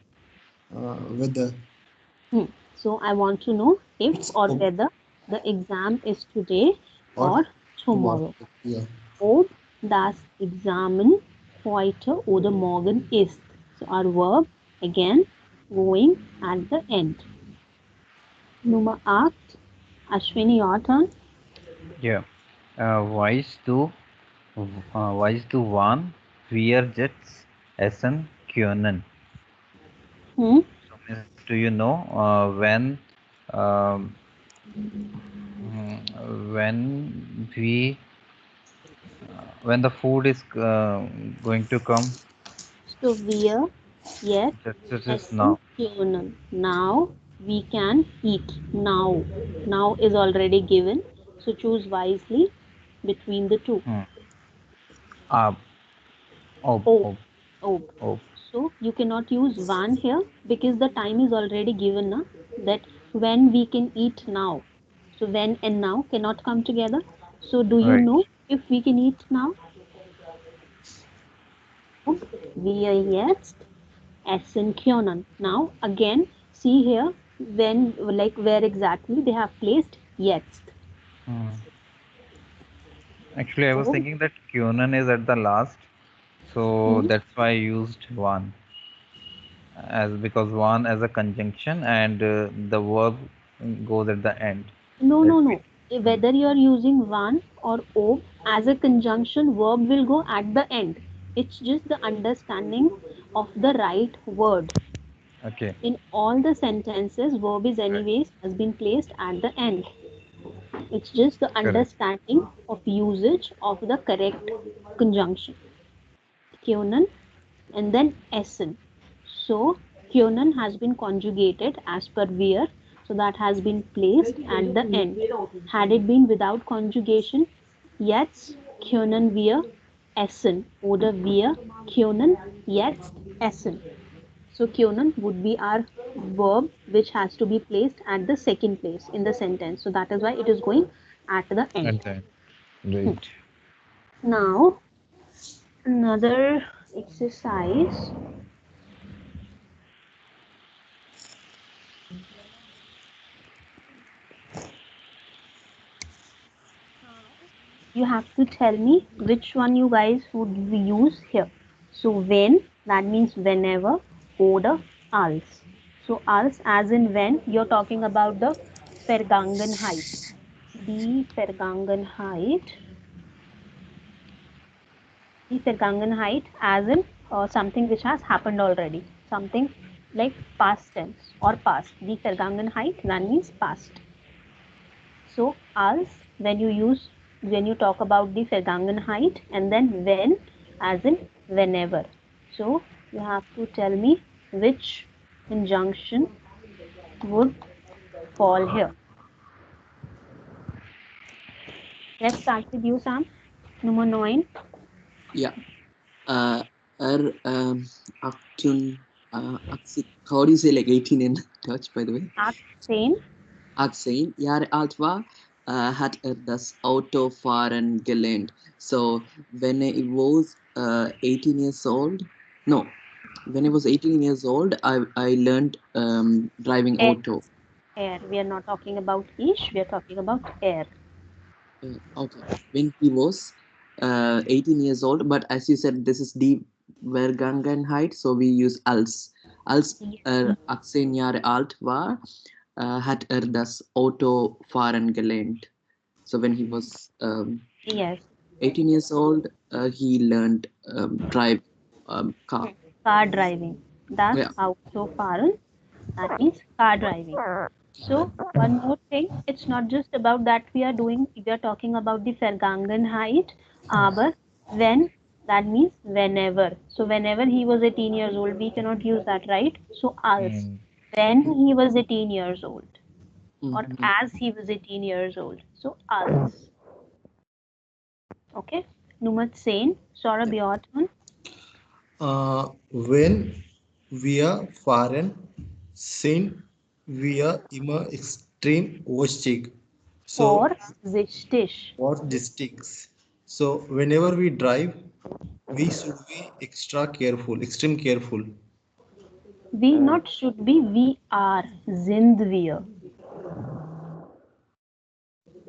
Whether Hmm. So, I want to know if it's or whether the exam is today or or tomorrow. tomorrow. Yeah. Ob das Examen heute oder morgen ist. So, our verb again going at the end. Nummer 8. Ashwini, your turn. Yeah. Wise to one. Wir jetzt essen können. Hmm. So means, do you know um, when the food is going to come? So wir jetzt That is essen now. können. Now we can eat. Now. Now is already given. So choose wisely between the two. Hmm. Ab. Ob. Oh, Ob. oh. Ob. So you cannot use one here because the time is already given na, that when we can eat now. So when and now cannot come together. So do you Right. know if we can eat now? Wir jetzt essen können. Now again, see here when, like where exactly they have placed jetzt. Hmm. Actually, I was So thinking that Kyonan is at the last, so hmm, that's why I used one as because one as a conjunction and the verb goes at the end. no, That no, we, no. hmm, Whether you are using one or ob as a conjunction, verb will go at the end. It's just the understanding of the right word. okay, In all the sentences, verb is right, anyways has been placed at the end. It's just the correct. understanding of usage of the correct conjunction. Kyonan and then essen. So Kyonan has been conjugated as per where, so that has been placed at the end. Had it been without conjugation, jetzt können wir essen oder wir können jetzt essen. So können would be our verb which has to be placed at the second place in the sentence. So that is why it is going at the end. And then, right. Now another exercise. You have to tell me which one you guys would we use here. So when, that means whenever, oder als. So als as in when, you're talking about the Vergangenheit. Die Vergangenheit. Die Vergangenheit as in something which has happened already, something like past tense or past. The Vergangenheit, that means past. So als, when you talk about the Vergangenheit, and then when, as in whenever. So you have to tell me which conjunction would fall here. Let's start with you, Sam. Number 9. Yeah. Uh, er, Aktun, how do you say like 18 in Dutch, by the way? Aksen. Aktien jaar alt war, had das Auto fahren gelernt. So when I was 18 years old, no, when I was 18 years old, I learned driving Air. auto. Air. We are not talking about ish, we are talking about air. Okay, when he was 18 years old, but as you said, this is the Vergangenheit, so we use als. Als Yes. 18 Jahre alt war, hat das Auto fahren gelernt. So when he was Yes. 18 years old, he learned drive car. Car driving. Das Yeah. Autofahren. That means car driving. So one more thing, it's not just about that we are talking about the Vergangenheit, aber when, that means whenever. So whenever he was 18 years old, we cannot use that, right? So als, Mm, when he was 18 years old, or Mhm. as he was 18 years old. So als. Okay. Nummer 10. Saurabh, your turn. When wir fahren, sind wir immer extrem vorsichtig. So, Vorsichtig. for districts. So, whenever we drive, we should be extra careful, extreme careful. We not should be, we are. Sind wir.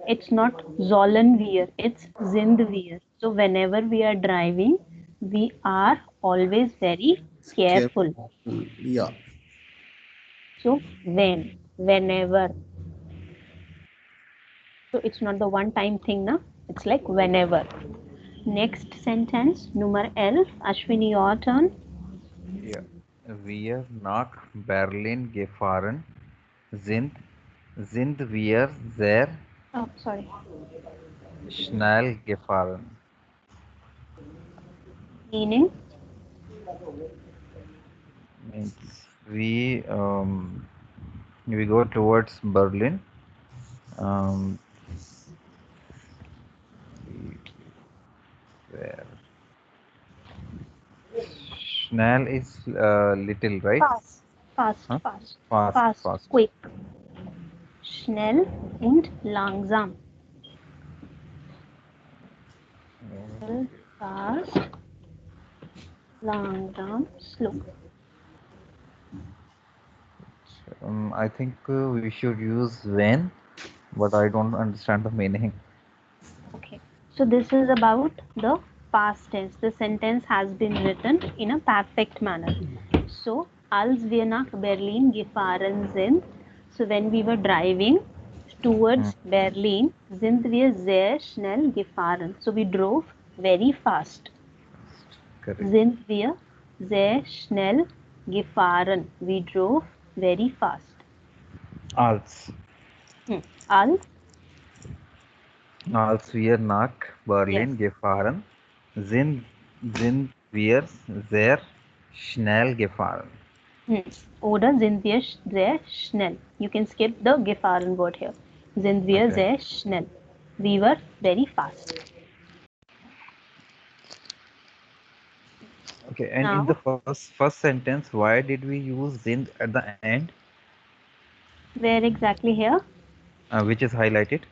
It's not sollen wir, it's sind wir. So whenever we are driving, we are always very careful. Careful. Yeah. So whenever. So it's not the one time thing, na? It's like whenever. Next sentence, number 11. Ashwini, your turn. yeah. Wir nach Berlin gefahren sind wir sehr Oh, sorry. schnell gefahren. Meaning, Means we go towards Berlin. Um, we were schnell is little, right? fast, fast, Huh? fast, Fast, fast, fast. quick. Schnell und langsam. Schnell, fast, langsam, slow. I think we should use when, but I don't understand the meaning. Okay, so this is about the past tense. The sentence has been written in a perfect manner. So, als wir nach Berlin gefahren sind, so when we were driving Hmm, towards Berlin, sind wir sehr schnell gefahren. So we drove very fast. correct. Sind wir sehr schnell gefahren. We drove very fast. Als. Als, Als wir nach yes. Berlin gefahren sind wir sehr schnell gefahren. Oder sind wir sehr schnell. You can skip the gefahren word here. Sind wir Okay. sehr schnell. We were very fast. Okay. And in the Now, first sentence, why did we use sind at the end, where exactly here? which is highlighted?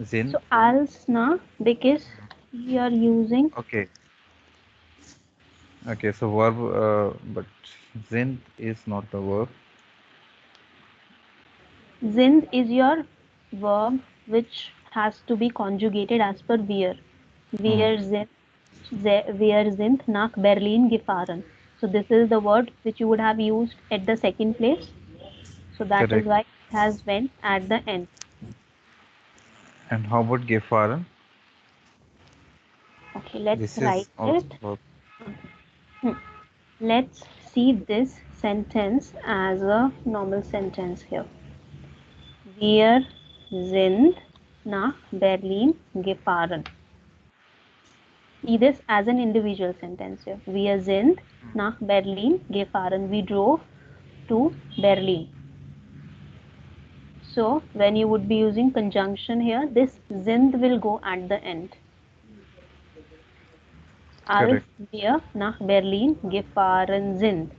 Sind. So als na, because you are using Okay. Okay. So verb, but sind is not a verb. sind is your verb which has to be conjugated as per wir. Hmm. Wir sind nach Berlin gefahren. So this is the word which you would have used at the second place. So that is Correct. why it has went at the end. And how about gefahren? Okay, let's This is write also it. verb. Hmm. Let's see this sentence as a normal sentence here. Wir sind nach Berlin gefahren. See this as an individual sentence here. Wir sind nach Berlin gefahren. We drove to Berlin. So when you would be using conjunction here, this sind will go at the end. Als Correct. wir nach Berlin gefahren sind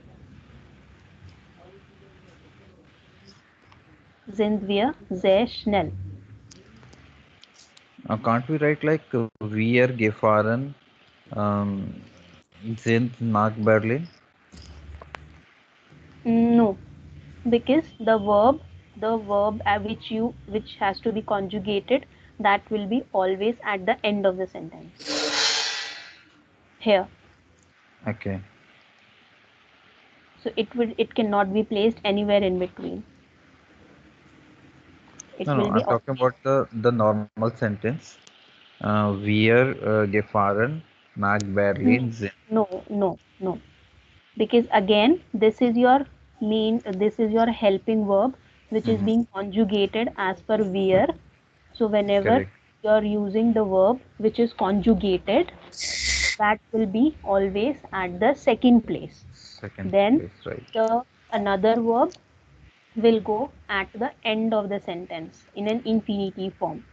wir sehr schnell. Can't we write like wir gefahren um, sind nach Berlin? No, because the verb which has to be conjugated, that will be always at the end of the sentence. Here, Okay. so it cannot be placed anywhere in between. It No, no, will be I'm talking always. about the normal sentence. Wir gefahren nach No, Berlin sind. no. Because again, this is your helping verb which is Mhm. being conjugated as per where. So whenever Correct. you're using the verb which is conjugated, that will be always at the second place. Second Then place, right? the another verb will go at the end of the sentence in an infinitive form.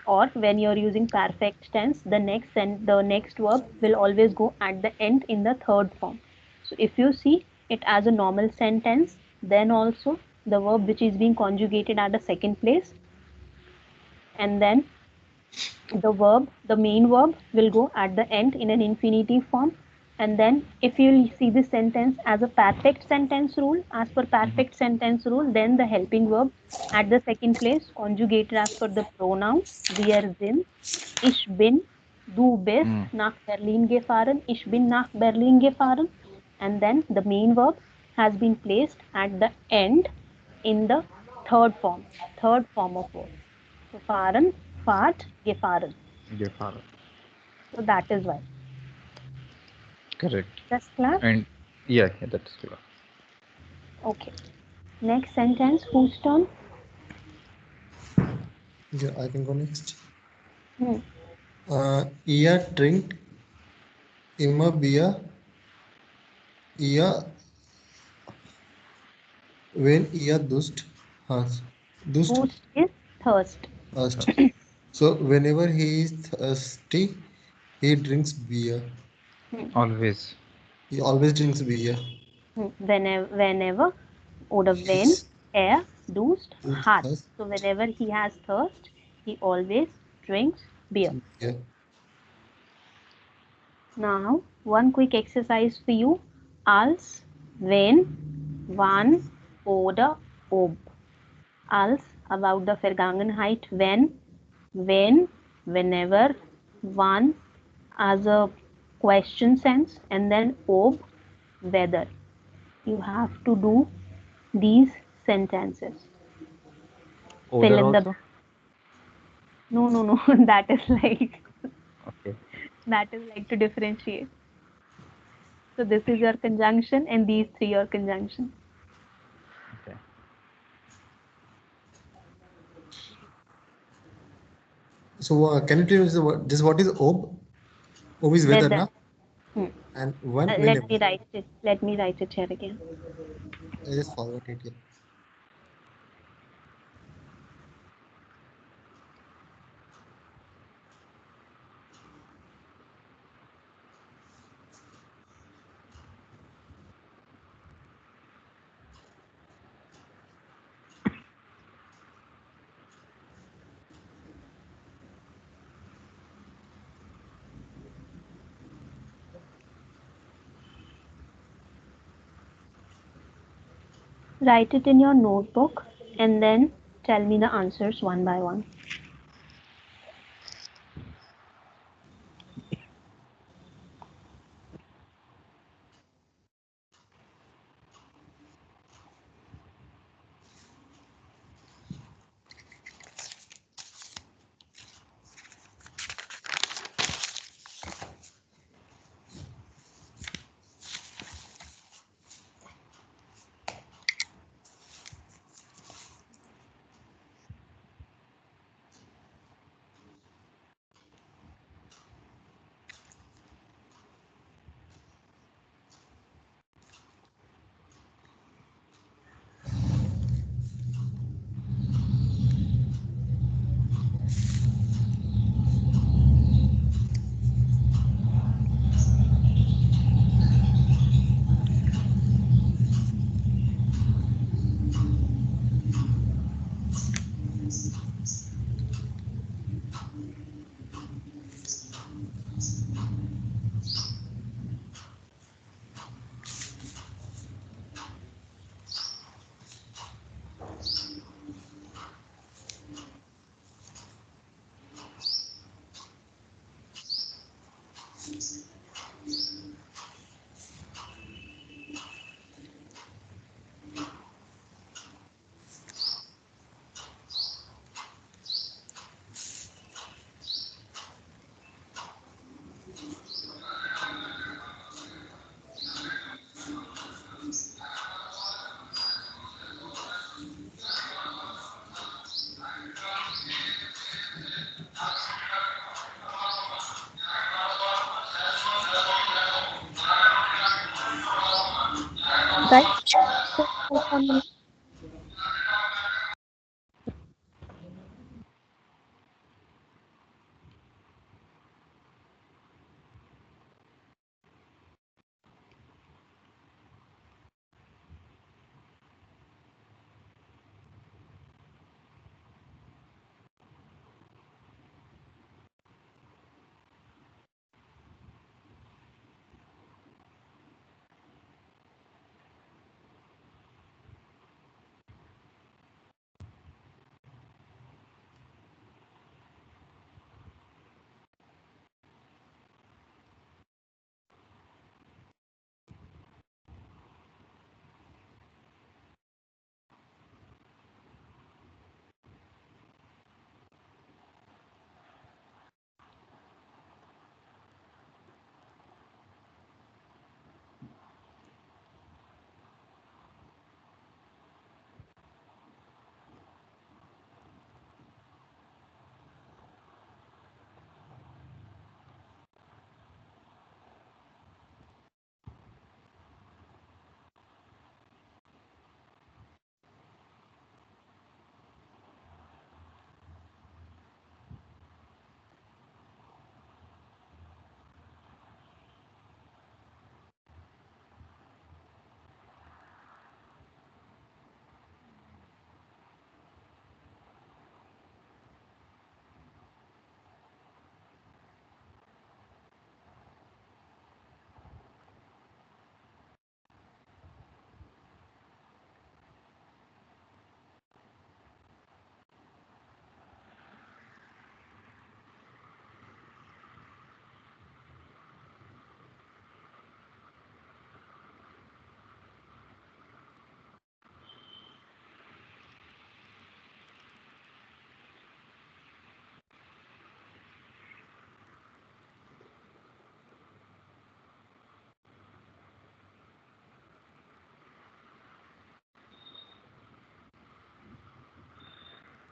Or when you're using perfect tense, the next verb will always go at the end in the third form. So if you see it as a normal sentence, then also the verb which is being conjugated at the second place, and then the main verb will go at the end in an infinitive form. And then if you see this sentence as a perfect sentence rule, as per Mhm. perfect sentence rule, then the helping verb at the second place conjugated as per the pronoun wir sind, ich bin, du bist Mm. nach Berlin gefahren, ich bin nach Berlin gefahren. And then the main verb has been placed at the end in the third form of verb. So fahren, fahrt, gefahren. Gefahren. So that is why. Correct. That's clear? And yeah, yeah, that's clear. Okay. Next sentence, whose turn? Yeah, I can go next. Hmm. Ihr trinkt immer Bier, ihr, wenn ihr Durst Whose is thirst. hast. So whenever he is thirsty, he drinks beer. Hmm. Always. He always drinks beer. Whenever oder wenn He's er Durst hat. thirst So whenever he has thirst, he always drinks beer. beer. Now, one quick exercise for you. Als, wenn, wann oder ob. Als about the Vergangenheit, when, whenever, wann as a question sense, and then ob, whether. You have to do these sentences. Fill Oder in the also? no. That is like Okay. to differentiate. So this is your conjunction, and these three are conjunction. Okay. So can you tell us this what is ob? Ob is weather, Whether. na? Hmm. And one Let whenever. me write it. Let me write it here again. I just forgot it. Yeah. Write it in your notebook and then tell me the answers one by one. Right? So from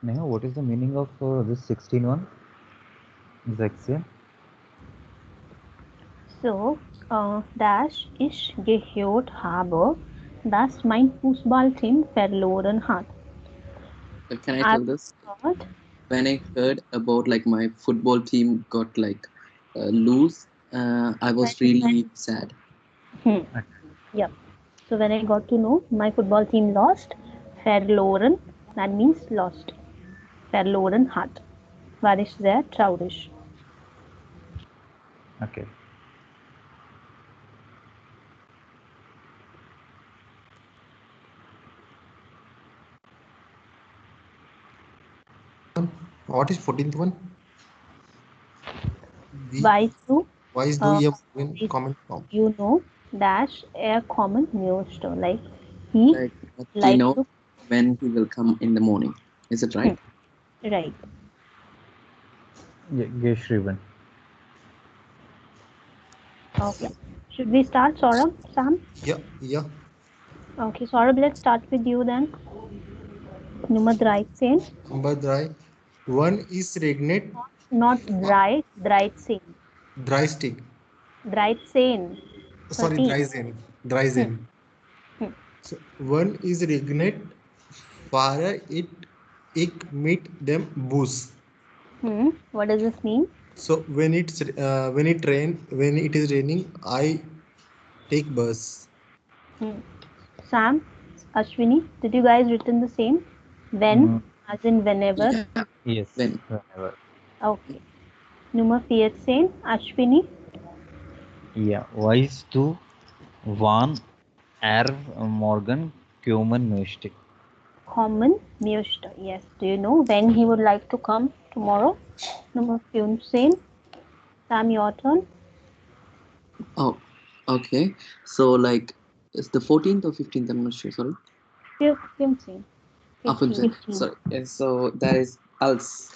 Neha, what is the meaning of this 16-1? Zaxia? so, das ich gehört habe, dass mein Fußballteam verloren hat. Can I I've tell this? heard. When I heard about like my football team got like lose, I When, was when, really sad. hmm, Okay. yep. So when I got to know my football team lost, verloren, that means lost. Verloren hat. War ich sehr traurig. Okay. What is 14th one? We Weißt du, why is do uh, you have did comment from? you know dash a common Mr. Like he Like he like knows to when he will come in the morning. Is it right? right. Geshrivan. Okay. Should we start, Saurabh? Sam? Yeah, yeah. Okay, Saurabh, let's start with you then. Nummer 13. Number dry. One is regnate, Not dry, 13. dry stick. 13. Sorry, 13. dry zen. Dry Hmm. zen. Hmm. So one is regnate, fire it, ik meet them boost. Hmm. What does this mean? So when it is raining, I take bus. Hmm. Sam, Ashwini, did you guys written the same? When, Mm, as in whenever. Yeah. yes, When whenever. Okay. Nummer 14. Ashwini, Yeah, wise to Van Erv Morgan Cuman Mystic. common Mr. Yes. Do you know when he would like to come tomorrow? Nummer 15. Sam, your turn. oh, okay. So like it's the 14th or 15th. I'm not sure. Sorry. 15. 15. 15. Sorry. So that is als.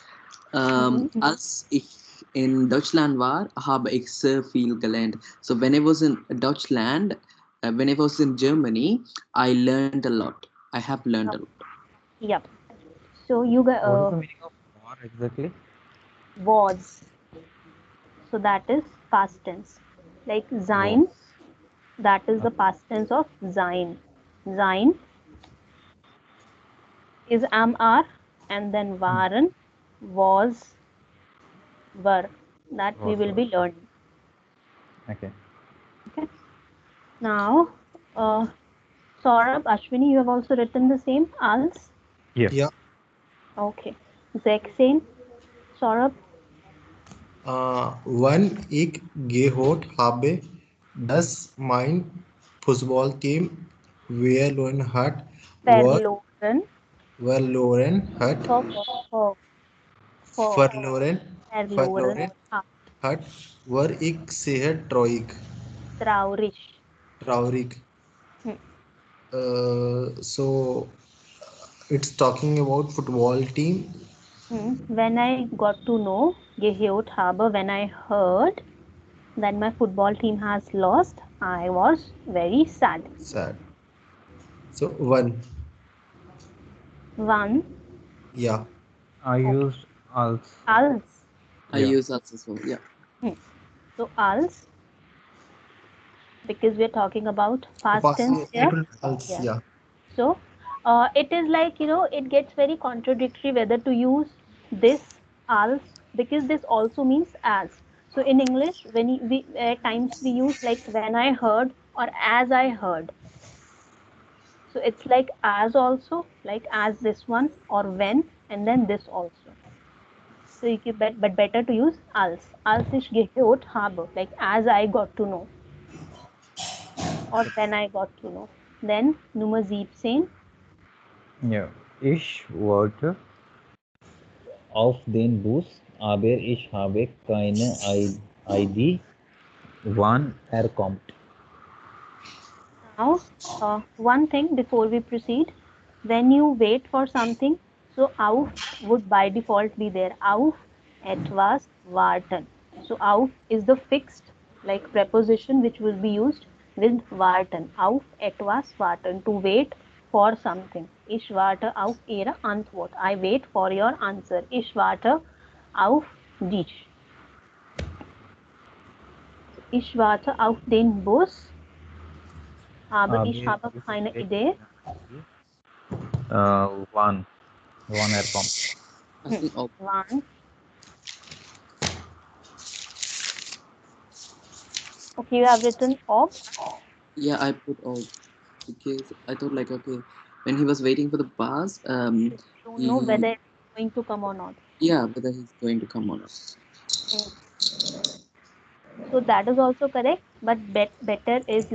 Mm-hmm. Als ich in Deutschland war, habe ich sehr viel gelernt. So when I was in Deutschland, when I was in Germany, I learned a lot. I have learned a lot. Yep. So you got What is the meaning of war exactly? was. So that is past tense. Like Was. sein, that is the Okay. past tense of sein. sein is am are, and then waren, was, were. That we will be learning. Okay. Okay. Now, Saurabh, Ashwini, you have also written the same, als. Yes. Yeah. Okay. Zexane, Saurabh. Wann ich gehört habe, dass mein Fußballteam Verloren. verloren hat, Ver, ver, ver, verloren, verloren verloren hat. hat, war ich sehr Traurig. traurig. Hmm. So it's talking about football team. When I got to know, gehört habe, when I heard that my football team has lost, I was very sad. Sad. So one, One. yeah. I Okay. used als. Als. I Yeah. use als as well. Yeah. So als, because we are talking about past Past tense here. else, Yes. yeah. So it is like, it gets very contradictory whether to use this als, because this also means as. So in English, when we at times we use like when I heard or as I heard. So it's like as also, like as this one, or when, and then this also. So you keep, but better to use als. Als ich gehört habe, like as I got to know, or when I got to know. Then Nummer 17. Ja. Ich wollte auf den Bus, aber ich habe keine ID, wann er kommt. Now, one thing before we proceed, when you wait for something, so auf would by default be there. Auf etwas warten. So auf is the fixed like preposition which will be used with warten. Auf etwas warten, to wait for something. Ich warte auf Ihre Antwort. I wait for your answer. Ich warte auf dich. Ich warte auf den Bus. Aber ich habe keine Idee. Wann er kommt. I think all. One. Okay, you have written ob. Yeah, I put all because I thought like okay, when he was waiting for the bus, You don't know he whether it's going to come or not. yeah, whether he's going to come or not. Mm. So that is also correct, but better is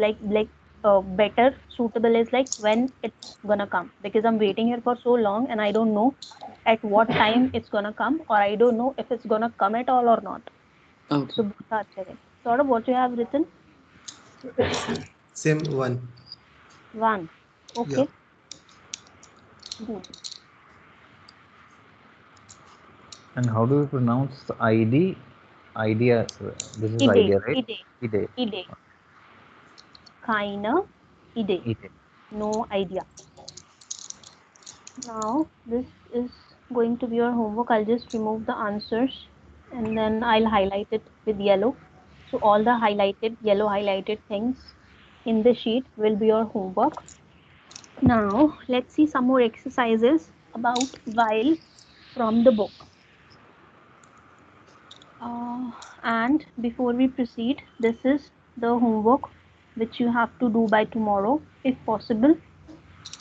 better suitable is like when it's gonna come, because I'm waiting here for so long and I don't know at what time it's gonna come, or I don't know if it's gonna come at all or not. Okay. So both are correct. Sort of what you have written. Same one. One. Yeah. Okay. Good. And how do you pronounce ID? Idea. This is Idee. idea, right? Idee. Idea. Idee. Keine Idee. Idea. No idea. Now this is going to be your homework. I'll just remove the answers and then I'll highlight it with yellow. So all the yellow highlighted things in the sheet will be your homework. Now let's see some more exercises about while from the book. And before we proceed, this is the homework which you have to do by tomorrow if possible.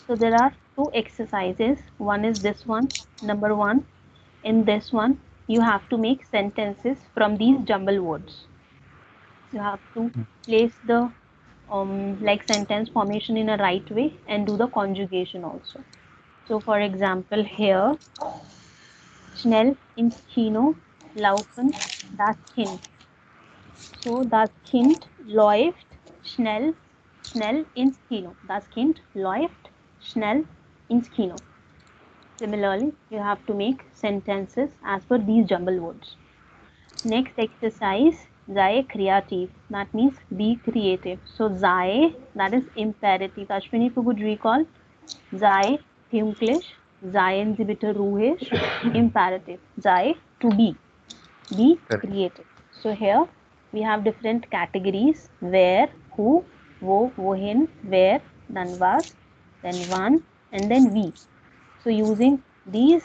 So there are two exercises. One is this one, number 1. In this one, you have to make sentences from these jumble words. You have to place the like sentence formation in a right way and do the conjugation also. So for example, here, schnell ins Kino laufen das Kind. So das Kind läuft schnell ins Kino. Das Kind läuft schnell ins Kino. Similarly, you have to make sentences as per these jumble words. Next exercise, sei kreativ. That means be creative. So sei, that is imperative. Ashwini, if you could recall, sei pünktlich, seien Sie bitte ruhig, imperative. Sei, to be. Be Correct. creative. So here we have different categories: where, who, wo, wohin, where, dann was. then 1, and then V. So using these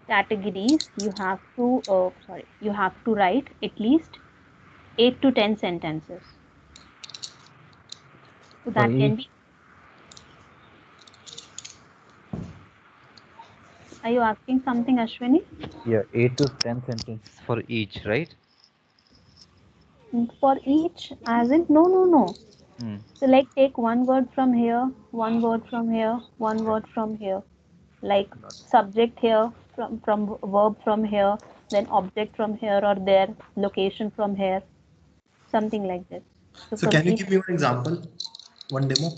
categories, you have to write at least 8 to 10 sentences. So For that can each, be. Are you asking something, Ashwini? yeah, 8 to 10 sentences for each, right? For each, as in no. Hmm. So like take one word from here, one word from here, one word from here. Like Got it. subject here, from verb from here, then object from here or there, location from here, something like this. So So from can you each. give me one example, one demo?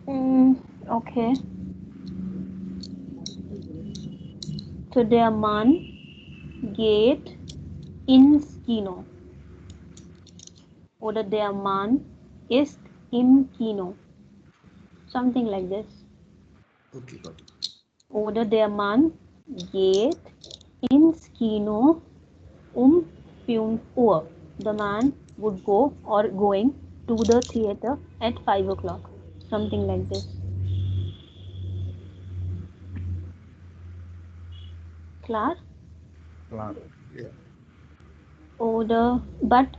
Mm, okay. So der Mann geht ins Kino. Oder der Mann ist im Kino. Something like this. Okay, got it. Oder der Mann geht ins Kino um 5 Uhr. The man would go or going to the theater at 5 o'clock. Something like this. Klar? Claro. Yeah. Oder, but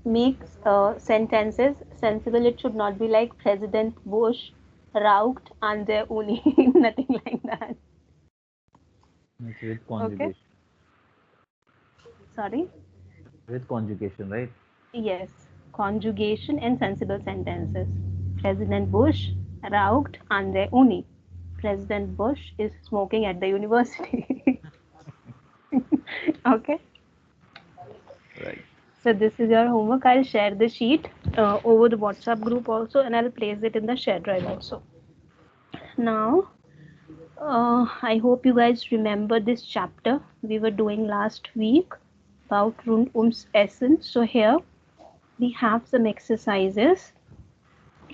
makes sentences sensible. It should not be like President Bush raucht an der Uni. Nothing like that. It's with Okay? conjugation. Sorry? With conjugation, right? Yes. Conjugation and sensible sentences. President Bush raucht an der Uni. President Bush is smoking at the university. Okay? Right. So this is your homework. I'll share the sheet over the WhatsApp group also, and I'll place it in the share drive also. Now, I hope you guys remember this chapter we were doing last week about Rundum's Essen. So here we have some exercises.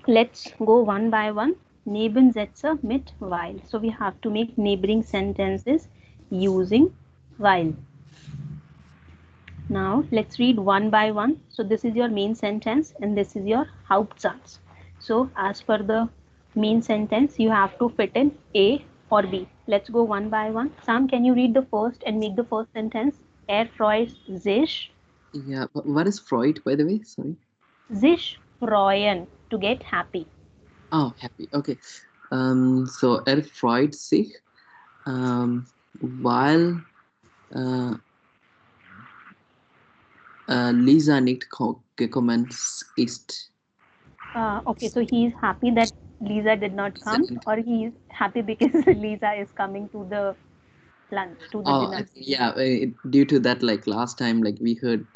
Let's go one by one. Nebensätze mit weil. So we have to make neighboring sentences using weil. Now let's read one by one. So this is your main sentence and this is your Hauptsatz. So as per the main sentence, you have to fit in A or B. Let's go one by one. Sam, can you read the first and make the first sentence? Er freut sich. Yeah, what is Freud, by the way? Sorry. Sich freuen, to get happy. Oh, happy. Okay. So er freut sich, weil äh, Lisa nicht gekommen ist. Okay, so he is happy that Lisa did not Lisa come, and or he is happy because Lisa is coming to the lunch, to the oh, I dinner. think, yeah, due to that, like last time, like we heard,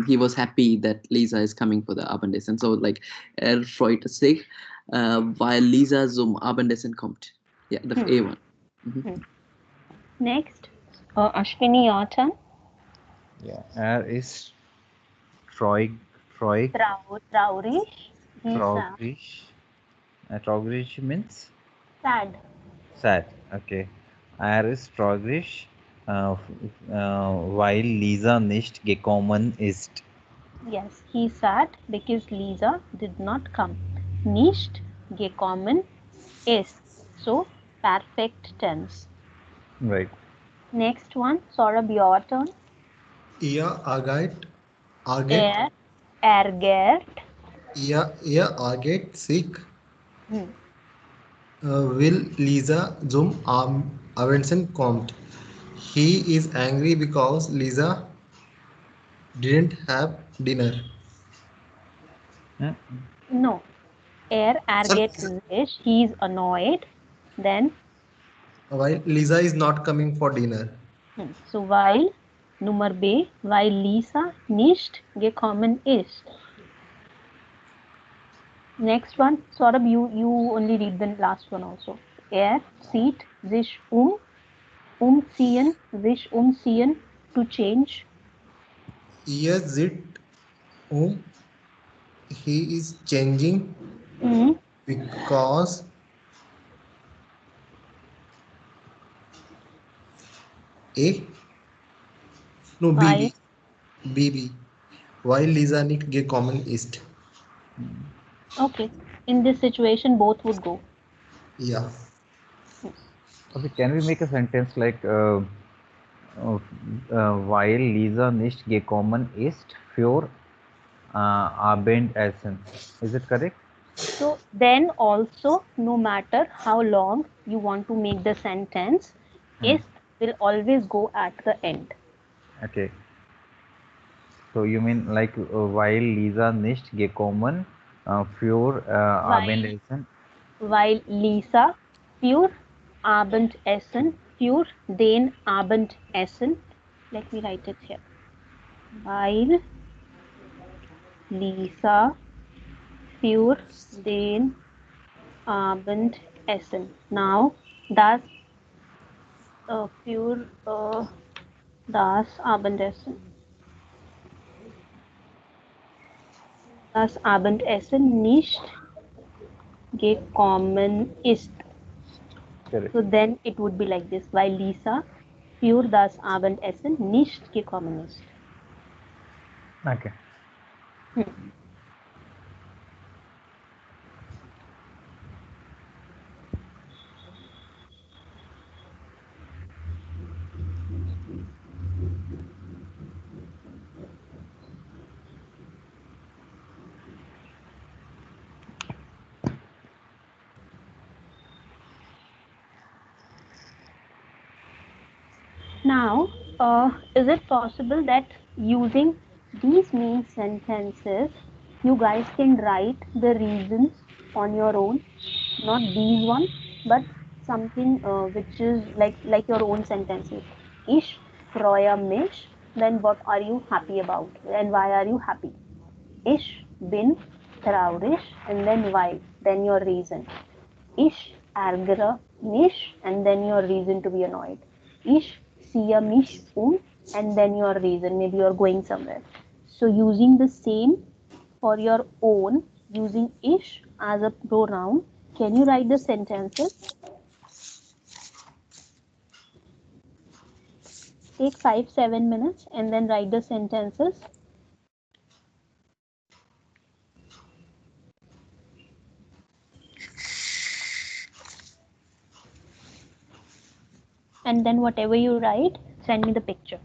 he was happy that Lisa is coming for the Abendessen. So like er freut sich, weil Lisa zum Abendessen kommt. Yeah, the Hmm. A1. Mhm. Hmm. Next, Ashwini, your turn. Yeah. Er ist Troig, Troig, Traurig. He's Traurig. Traurig means sad. sad. Okay. Er ist traurig, weil Lisa nicht gekommen ist. Yes, he's sad because Lisa did not come. Nicht gekommen ist. So, perfect tense. Right. Next one, Saurabh, your turn. Ihr Arget, Er, ärgert. ihr Arget sich, Hmm. will Lisa zum Abendessen kommt. He is angry because Lisa didn't have dinner. Hmm? No, er Sir, ärgert sich. He's annoyed. Then, why Lisa is not coming for dinner? so weil Nummer B, weil Lisa nicht gekommen ist. Next one, Saurabh, you only read the last one also. Er zieht sich umziehen, sich umziehen, to change. Yes, it whom he is changing Hmm. because A no Why? BB why Lisa nicht gekommen ist. Okay. In this situation, both would go. Yeah. Okay, can we make a sentence like uh, weil Lisa nicht gekommen ist für Abendessen? Is it correct? So then also, no matter how long you want to make the sentence, Hmm. ist will always go at the end. Okay. So you mean like weil Lisa nicht gekommen für While Abendessen? while Lisa für Abendessen, für den Abendessen. Let me write it here. Weil Lisa für den Abendessen. Now, das für das Abendessen. Das Abendessen nicht gekommen ist. Correct. So then it would be like this, weil Lisa für das Abendessen nicht gekommen ist. Okay. Hmm. Now, is it possible that using these main sentences, you guys can write the reasons on your own? Not these one, but something which is like your own sentences. Ich freue mich. Then what are you happy about? And why are you happy? Ich bin traurig. And then why? Then your reason. Ich ärgere mich, and then your reason to be annoyed. Ich ziehe mich and then your reason. Maybe you're going somewhere. So using the same for your own, using ich as a pronoun, can you write the sentences? Take 5-7 minutes and then write the sentences. And then whatever you write, send me the picture.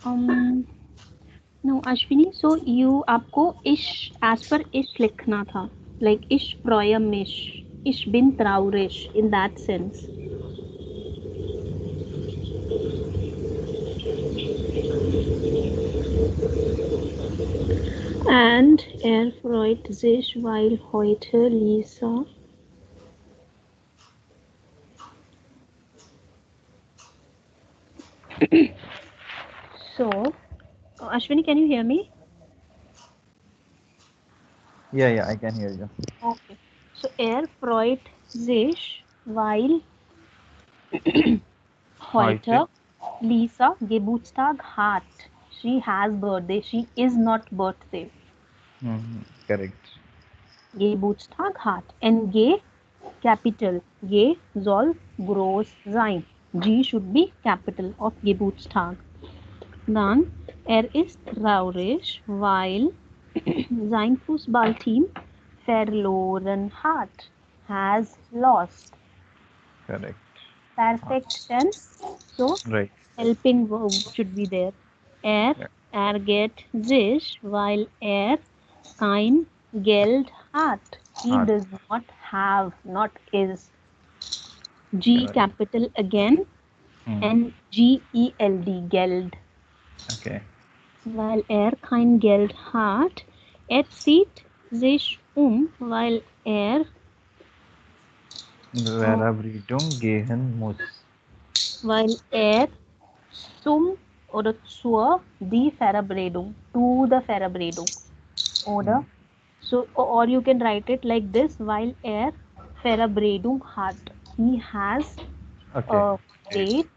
No, Ashwini. So आपको ish as per ish लिखना था, like ish proyam ish bin traurish in that sense. And er freut sich, weil heute Lisa. So, Ashwini, can you hear me? Yeah, I can hear you. Okay. So er freut sich, weil Heute. heute Lisa Geburtstag hat. She has birthday. She is not birthday. Correct. Geburtstag hat. And G capital. G soll groß sein. G should be capital of Geburtstag. Dann ist traurig, weil sein Fußballteam verloren hat. Has lost. Correct. Perfect tense. So Right. helping verb should be there. Yeah. Get sich, while kein Geld hat. He Heart. does not have, not is. G Correct. capital again and Geld, Geld. Okay. Weil kein Geld hat, sieht sich weil Verabredung gehen muss. weil zum oder zur die Verabredung, to the Verabredung. Oder so, or you can write it like this, while Verabredung hat. He has Okay. a date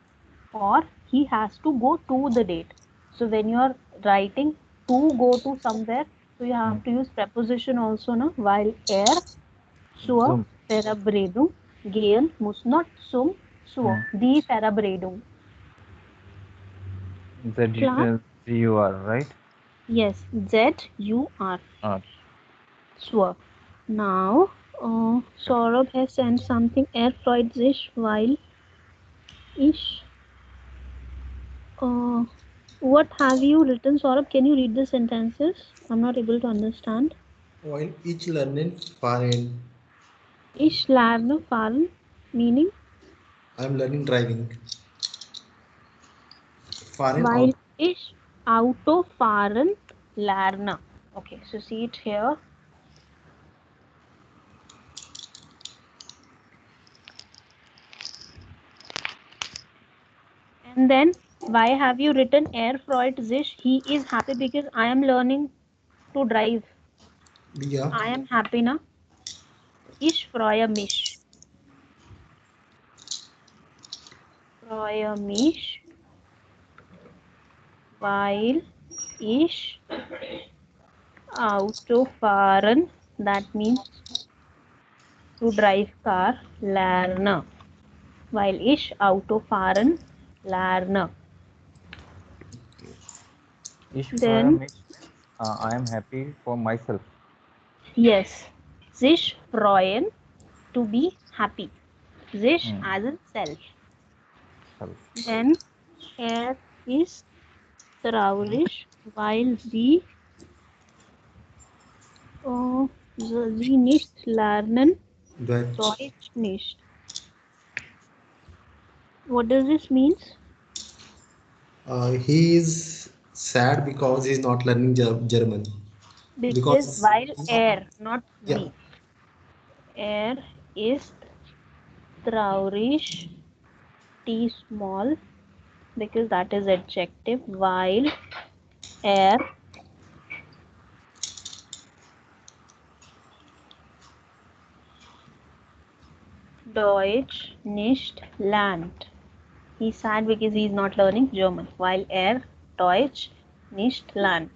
or he has to go to the date. So when you are writing to go to somewhere, so you have to use preposition also, no? While zur Zoom. Verabredung gehen muss, not zur, die Verabredung. Klar? ZUR, right? Yes, ZUR. R. Zur. Now, Saurabh has sent something. Er freut sich, weil ich. What have you written, Saurabh? Can you read the sentences? I'm not able to understand. While each learning fahren. Ich lerne fahren, meaning I'm learning driving. Fahren while on. ich Auto fahren lerne. Okay, so see it here. And then why have you written er freut sich? He is happy because I am learning to drive. Yeah. I am happy now. Ich freue mich. Freue mich, weil ich Auto fahren, that means to drive car, lerne. Weil ich Auto fahren lerne. Ich freue Then, mich. I am happy for myself. yes, sich freuen, to be happy. Sich as in self. Then, er ist traurig, weil sie nicht lernen, Deutsch nicht. What does this mean? He is sad because he's not learning German. Because Because while not yeah, we. Er ist traurig, T small, because that is adjective, while er Deutsch nicht lernt. He's sad because he's not learning German, while Deutsch nicht lernt.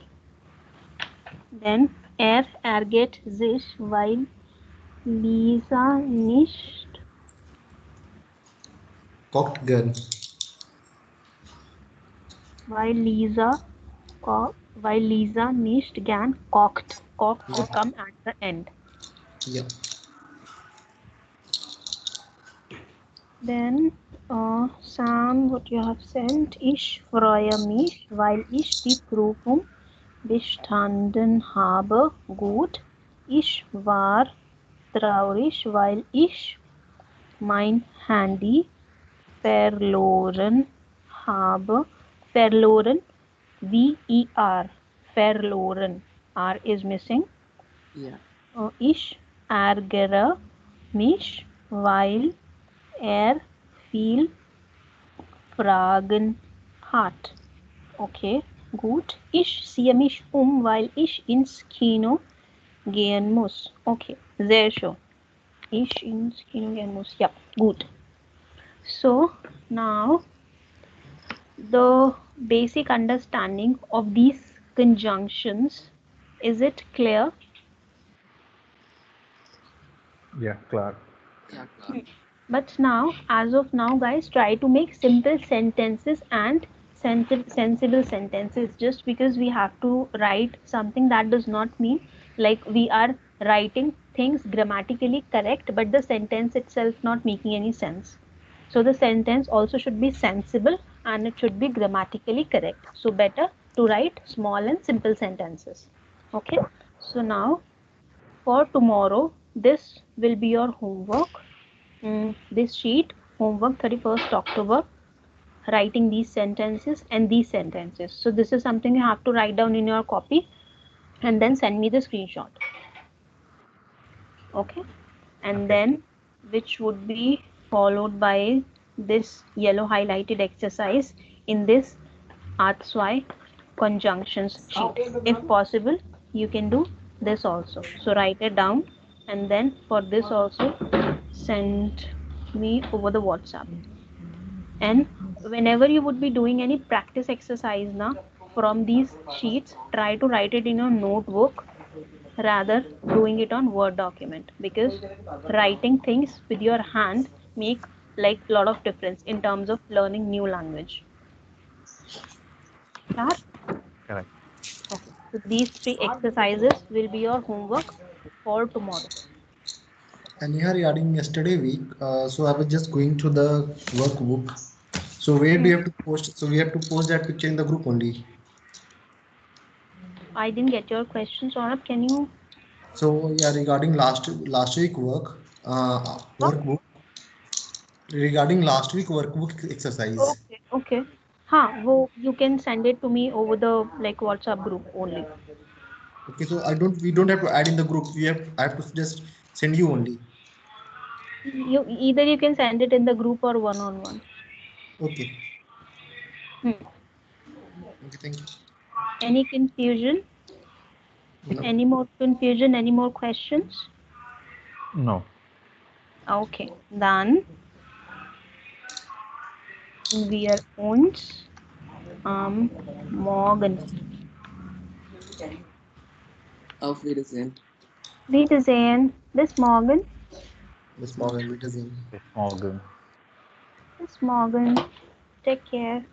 Then ärgert sich, weil Lisa nicht cocked gun. weil Lisa nicht gern kocht. Kocht would come at the end. Yeah. Then Sam, what you have sent? Ich freue mich, weil ich die Prüfung bestanden habe. Gut. Ich war traurig, weil ich mein Handy verloren habe. Verloren. V-E-R. Verloren. R is missing. Yeah. Ich ärgere mich, weil viel Fragen hat. Okay, gut. Ich ziehe mich weil ich ins Kino gehen muss. Okay, sehr schön. Ich ins Kino gehen muss. Ja, gut. So, now the basic understanding of these conjunctions, is it clear? Yeah, Clark. Yeah, Clark. But now, as of now, guys, try to make simple sentences and sensible sentences. Just because we have to write something, that does not mean like we are writing things grammatically correct, but the sentence itself not making any sense. So the sentence also should be sensible and it should be grammatically correct. So better to write small and simple sentences. Okay. So now for tomorrow, this will be your homework. This sheet, homework 31st October, writing these sentences and these sentences. So this is something you have to write down in your copy and then send me the screenshot. Okay. And Okay. then which would be followed by this yellow highlighted exercise in this Artsy conjunctions sheet. If possible, you can do this also. So write it down and then for this also send me over the WhatsApp. And whenever you would be doing any practice exercise now from these sheets, try to write it in your notebook rather doing it on Word document, because writing things with your hand make like a lot of difference in terms of learning new language. Sure? Correct. Okay. So these three exercises will be your homework for tomorrow. And here regarding yesterday week, so I was just going through the workbook. So where do you have to post? So we have to post that picture in the group only. I didn't get your question, Saurabh. Can you? So yeah, regarding last week workbook, regarding last week workbook exercise. Okay. Okay. Well, you can send it to me over the like WhatsApp group only. Okay, so we don't have to add in the group. I have to just send you only. You either you can send it in the group or one on one. Okay. Hmm. Okay, thank you. Any confusion? No. Any more confusion? Any more questions? No. Okay, dann wir uns morgen. Auf Wiedersehen. Wiedersehen. Bis morgen. Bis morgen, Wiedersehen. It's Morgan. Bis morgen. Take care.